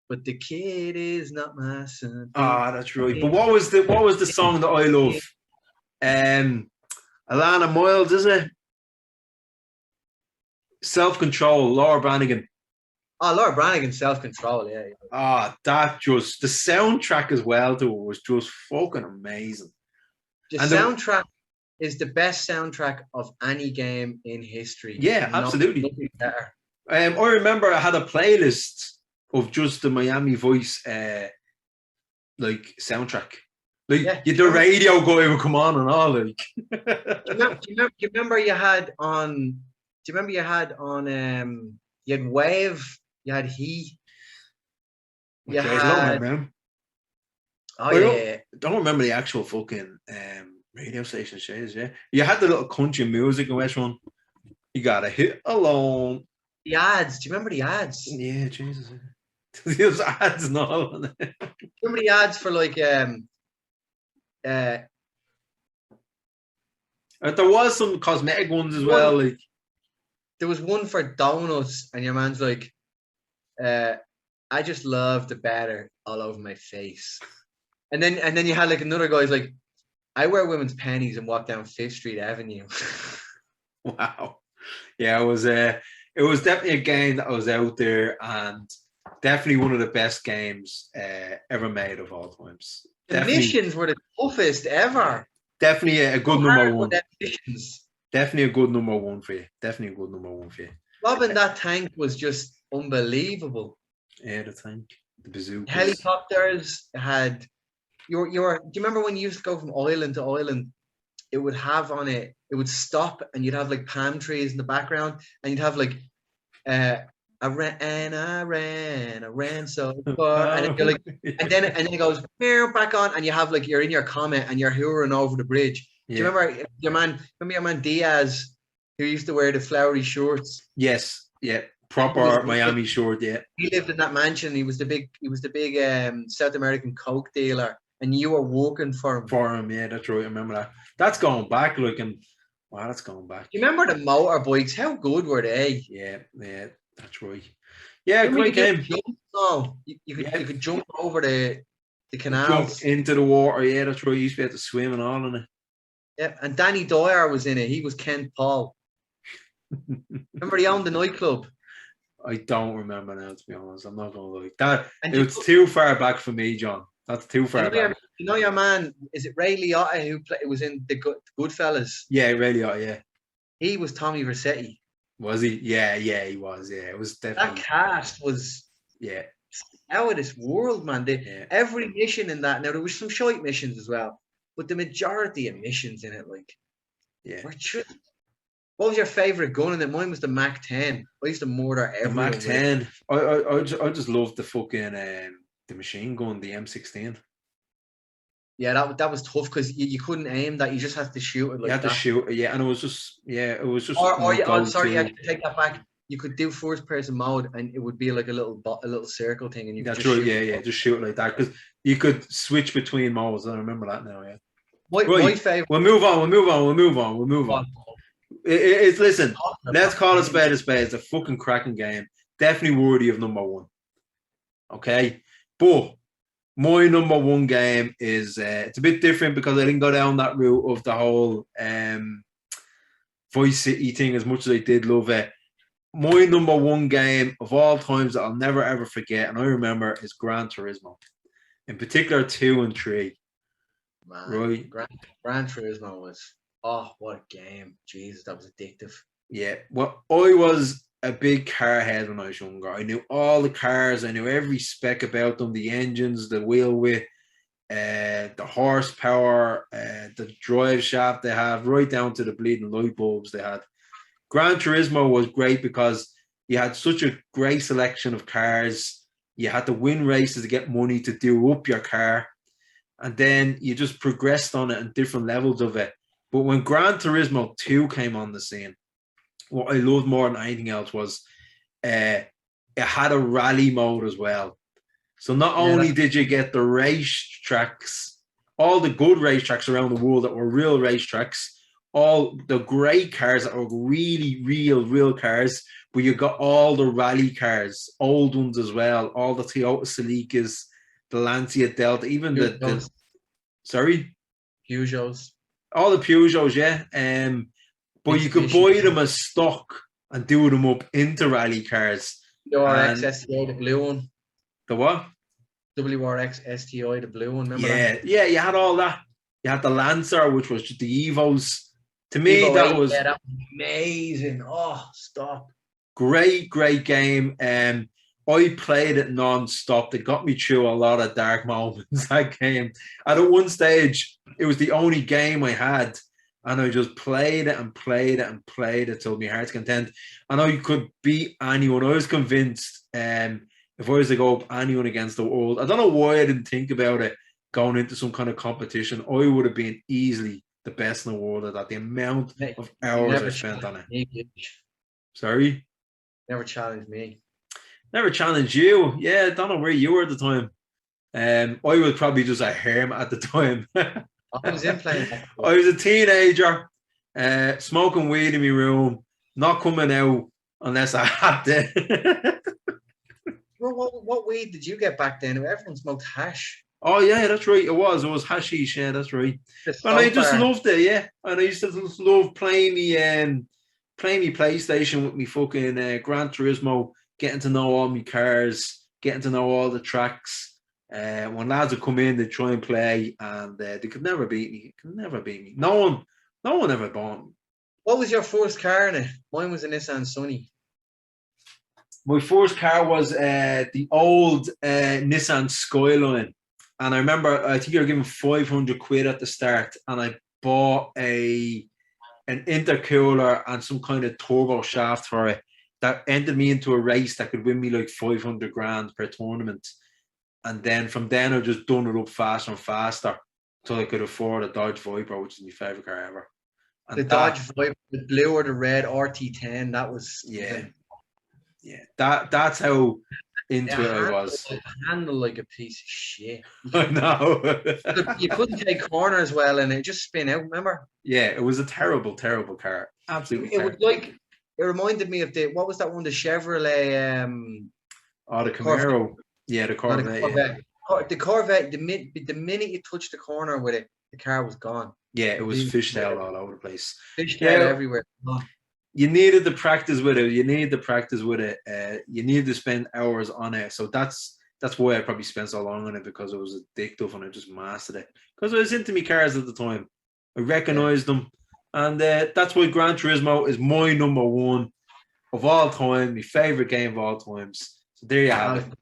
but the kid is not my son. Ah, that's right. But what was the song that I love? Alana Miles, is it? Self-Control, Laura Branigan. Oh, Laura Branigan, Self-Control, yeah. That just, the soundtrack as well to it was just fucking amazing. The And soundtrack is the best soundtrack of any game in history. Yeah, absolutely. Nothing better. I remember I had a playlist of just the Miami Vice like soundtrack. Like the radio guy would come on and all. Like, do you remember you had on? Do you remember you had on? You had Wave. You had He. You okay, had. I don't remember. Oh yeah. I don't remember the actual fucking radio station shades. Yeah, you had the little country music in West Run. You gotta hit alone. The ads. Do you remember the ads? Yeah, Jesus. There's ads and all. Remember the ads for like there was some cosmetic ones as well. Like there was one for donuts, and your man's like, I just love the batter all over my face. And then you had like another guy's like, I wear women's panties and walk down Fifth Street Avenue. Wow. Yeah, it was definitely a game that was out there, and definitely one of the best games ever made of all times. The missions were the toughest ever. Definitely a good number one. Missions. Definitely a good number one for you. Definitely a good number one for you. Robbing that tank was just unbelievable. Yeah, the tank, the bazookas. Helicopters had. Do you remember when you used to go from island to island? It would have on it. It would stop, and you'd have like palm trees in the background, and you'd have like, I ran so far, and you're like, and then it goes back on, and you have like you're in your comment and you're hovering over the bridge. Yeah. Do you remember your man Diaz, who used to wear the flowery shorts? Yes, yeah, proper Miami short. Yeah, he lived in that mansion. He was the big South American coke dealer, and you were working for him. Yeah, that's right. I remember that. That's going back, looking. Wow, that's going back. You remember the motorbikes? How good were they? Yeah, that's right. Yeah, great game. You could jump over the canals. Jump into the water. Yeah, that's right. You used to be able to swim and all in it. Yeah, and Danny Dwyer was in it. He was Kent Paul. Remember he owned the nightclub? I don't remember now, to be honest. I'm not going to lie. It was too far back for me, John. That's too far back. You know your man, is it Ray Liotta who was in the Goodfellas? Yeah, Ray Liotta, yeah. He was Tommy Vercetti. Was he? Yeah, he was. Yeah, it was definitely. That cast was out of this world, man. Every mission in that. Now there was some shite missions as well, but the majority of missions in it, like, were just. What was your favorite gun in it? Mine was the Mac 10. I used to murder everyone. The Mac 10. I just loved the fucking the machine gun, the M16. Yeah, that was tough because you couldn't aim that. You just had to shoot it. Like you had to shoot it, and it was just. Sorry, I take that back. You could do first person mode, and it would be like a little circle thing, and you. That's right. Yeah, just shoot it like that because you could switch between modes. I remember that now. Yeah. My favorite. We'll move on. Listen. Let's call it spade a spade. It's a fucking cracking game. Definitely worthy of number one. Okay, but. My number one game is it's a bit different because I didn't go down that route of the whole Vice City thing as much as I did love it. My number one game of all times that I'll never ever forget, and I remember, is Gran Turismo. In particular, 2 and 3. Man, right? Gran Turismo was what a game. Jesus, that was addictive. Yeah. Well, I was a big car head when I was younger. I knew all the cars. I knew every spec about them, the engines, the wheel width, the horsepower, the drive shaft they have, right down to the bleeding light bulbs they had. Gran Turismo was great because you had such a great selection of cars. You had to win races to get money to do up your car. And then you just progressed on it and different levels of it. But when Gran Turismo 2 came on the scene, what I loved more than anything else was it had a rally mode as well. So not only did you get the racetracks, all the good racetracks around the world that were real racetracks, all the great cars that were really real cars, but you got all the rally cars, old ones as well, all the Toyota Celicas, the Lancia Delta, even the Peugeots. All the Peugeots, yeah. But you could buy them as stock and do them up into rally cars. WRX And STI, the blue one. the what? WRX STI, the blue one. Remember that? Yeah, you had all that. You had the Lancer, which was just the Evos. To me, Evo that 8, was yeah, that was amazing. Oh, stop. great game. I played it non-stop. It got me through a lot of dark moments, that game. And at one stage, it was the only game I had. And I just played it and played it and played it till my heart's content. And I could beat anyone. I was convinced if I was to go up anyone against the world, I don't know why I didn't think about it going into some kind of competition. I would have been easily the best in the world at that. The amount of hours I spent on it. Sorry? Never challenged me. Never challenged you. Yeah, I don't know where you were at the time. I was probably just a hermit at the time. I was in playing that. I was a teenager, smoking weed in my room, not coming out unless I had to. What weed did you get back then? Everyone smoked hash. Oh yeah, that's right. It was hashish. Yeah, that's right. And I just loved it. Yeah, and I used to just love playing me PlayStation with me fucking Gran Turismo, getting to know all my cars, getting to know all the tracks. When lads would come in, they'd try and play, and they could never beat me. No one ever bought me. What was your first car in it? Mine was a Nissan Sunny. My first car was the old Nissan Skyline. And I remember, I think you were given 500 quid at the start, and I bought an intercooler and some kind of turbo shaft for it that entered me into a race that could win me like 500 grand per tournament. And then from then, I just done it up faster and faster until I could afford a Dodge Viper, which is my favorite car ever. And the Dodge Viper, the blue or the red RT10, that was... Yeah. That's how into it I was. Handle like a piece of shit. I know. You couldn't take corners well, and it just spin out. Remember? Yeah, it was a terrible car. Absolutely. It was like, it reminded me of what was that one? The Chevrolet. The Camaro. Corvette. Yeah, the Corvette. The Corvette. The minute you touched the corner with it, the car was gone. Yeah, it was fishtail all over the place. Fishtail everywhere. You needed to practice with it. You needed to spend hours on it. So that's why I probably spent so long on it, because it was addictive and I just mastered it. Because I was into me cars at the time. I recognised them. And that's why Gran Turismo is my number one of all time, my favourite game of all times. So there you have it.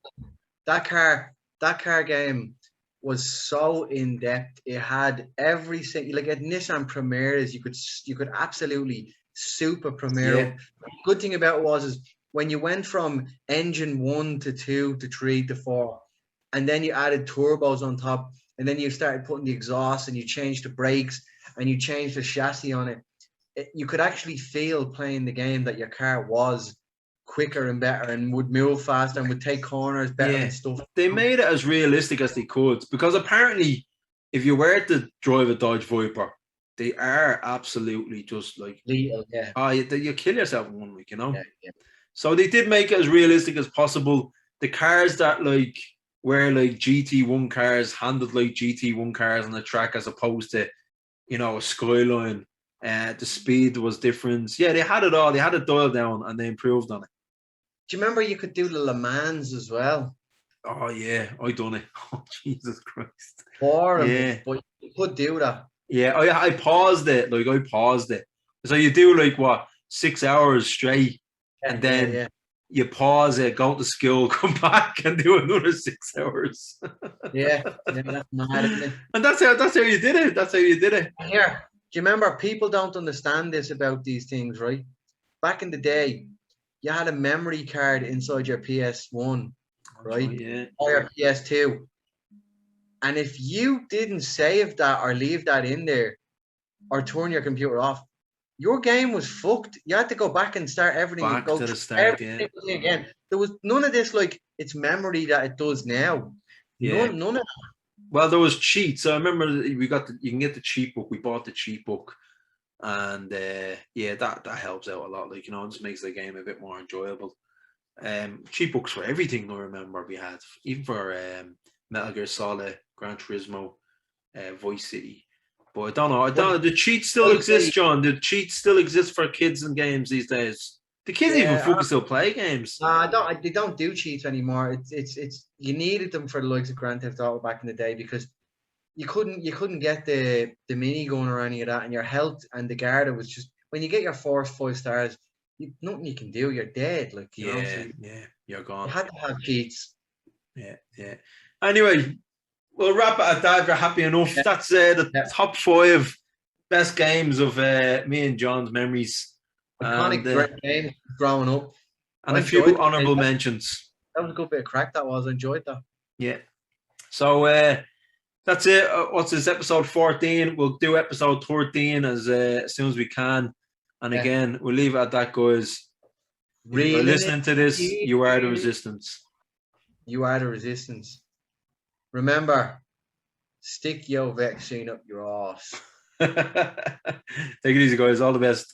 That car game was so in depth. It had every single, like at Nissan Primeras, you could absolutely super Primera. Yeah. The good thing about it was when you went from engine 1 to 2 to 3 to 4, and then you added turbos on top, and then you started putting the exhaust, and you changed the brakes, and you changed the chassis on it, you could actually feel playing the game that your car was quicker and better and would move faster and would take corners better and stuff. They made it as realistic as they could, because apparently if you were to drive a Dodge Viper, they are absolutely just like lethal, yeah. Oh, you kill yourself in 1 week, you know. Yeah. So they did make it as realistic as possible. The cars that like were like GT1 cars handled like GT1 cars on the track, as opposed to, you know, a Skyline. The speed was different. Yeah, they had it all. They had it dialed down, and they improved on it. Do you remember you could do the Le Mans as well? Oh yeah, I done it. Oh Jesus Christ! But you could do that. Yeah, I paused it. So you do like what, 6 hours straight, and then you pause it, go to school, come back, and do another 6 hours. yeah, that's mad, isn't it? And that's how you did it. Here, do you remember? People don't understand this about these things, right? Back in the day, you had a memory card inside your PS1, right? Yeah. Or your PS2. And if you didn't save that or leave that in there or turn your computer off, your game was fucked. You had to go back and start everything. Back to the start, again. There was none of this like it's memory that it does now. Yeah. None of that. Well, there was cheats. I remember you can get the cheat book. We bought the cheat book, and that helps out a lot. Like, you know, it just makes the game a bit more enjoyable. Cheat books for everything. I remember we had, even for Metal Gear Solid, Gran Turismo, Vice City. But I don't know. The cheats still exist, John. The cheats still exist for kids and games these days. The kids even fucking still play games. They don't do cheats anymore. It's you needed them for the likes of Grand Theft Auto back in the day because you couldn't get the mini gun or any of that, and your health and the Garda was just when you get your first 5 stars, nothing you can do. You're dead. Like you know, so you're gone. you had to have cheats. Yeah. Anyway, we'll wrap it at that. If you're happy enough, that's the top 5 best games of me and John's memories. Iconic great games growing up. And a few honourable mentions. That was a good bit of crack. That was. I enjoyed that. Yeah. So that's it. What's this, episode 14? We'll do episode 13 as soon as we can. And again, we'll leave it at that, guys. If you're listening to this, you are the resistance. You are the resistance. Remember, stick your vaccine up your ass. Take it easy, guys. All the best.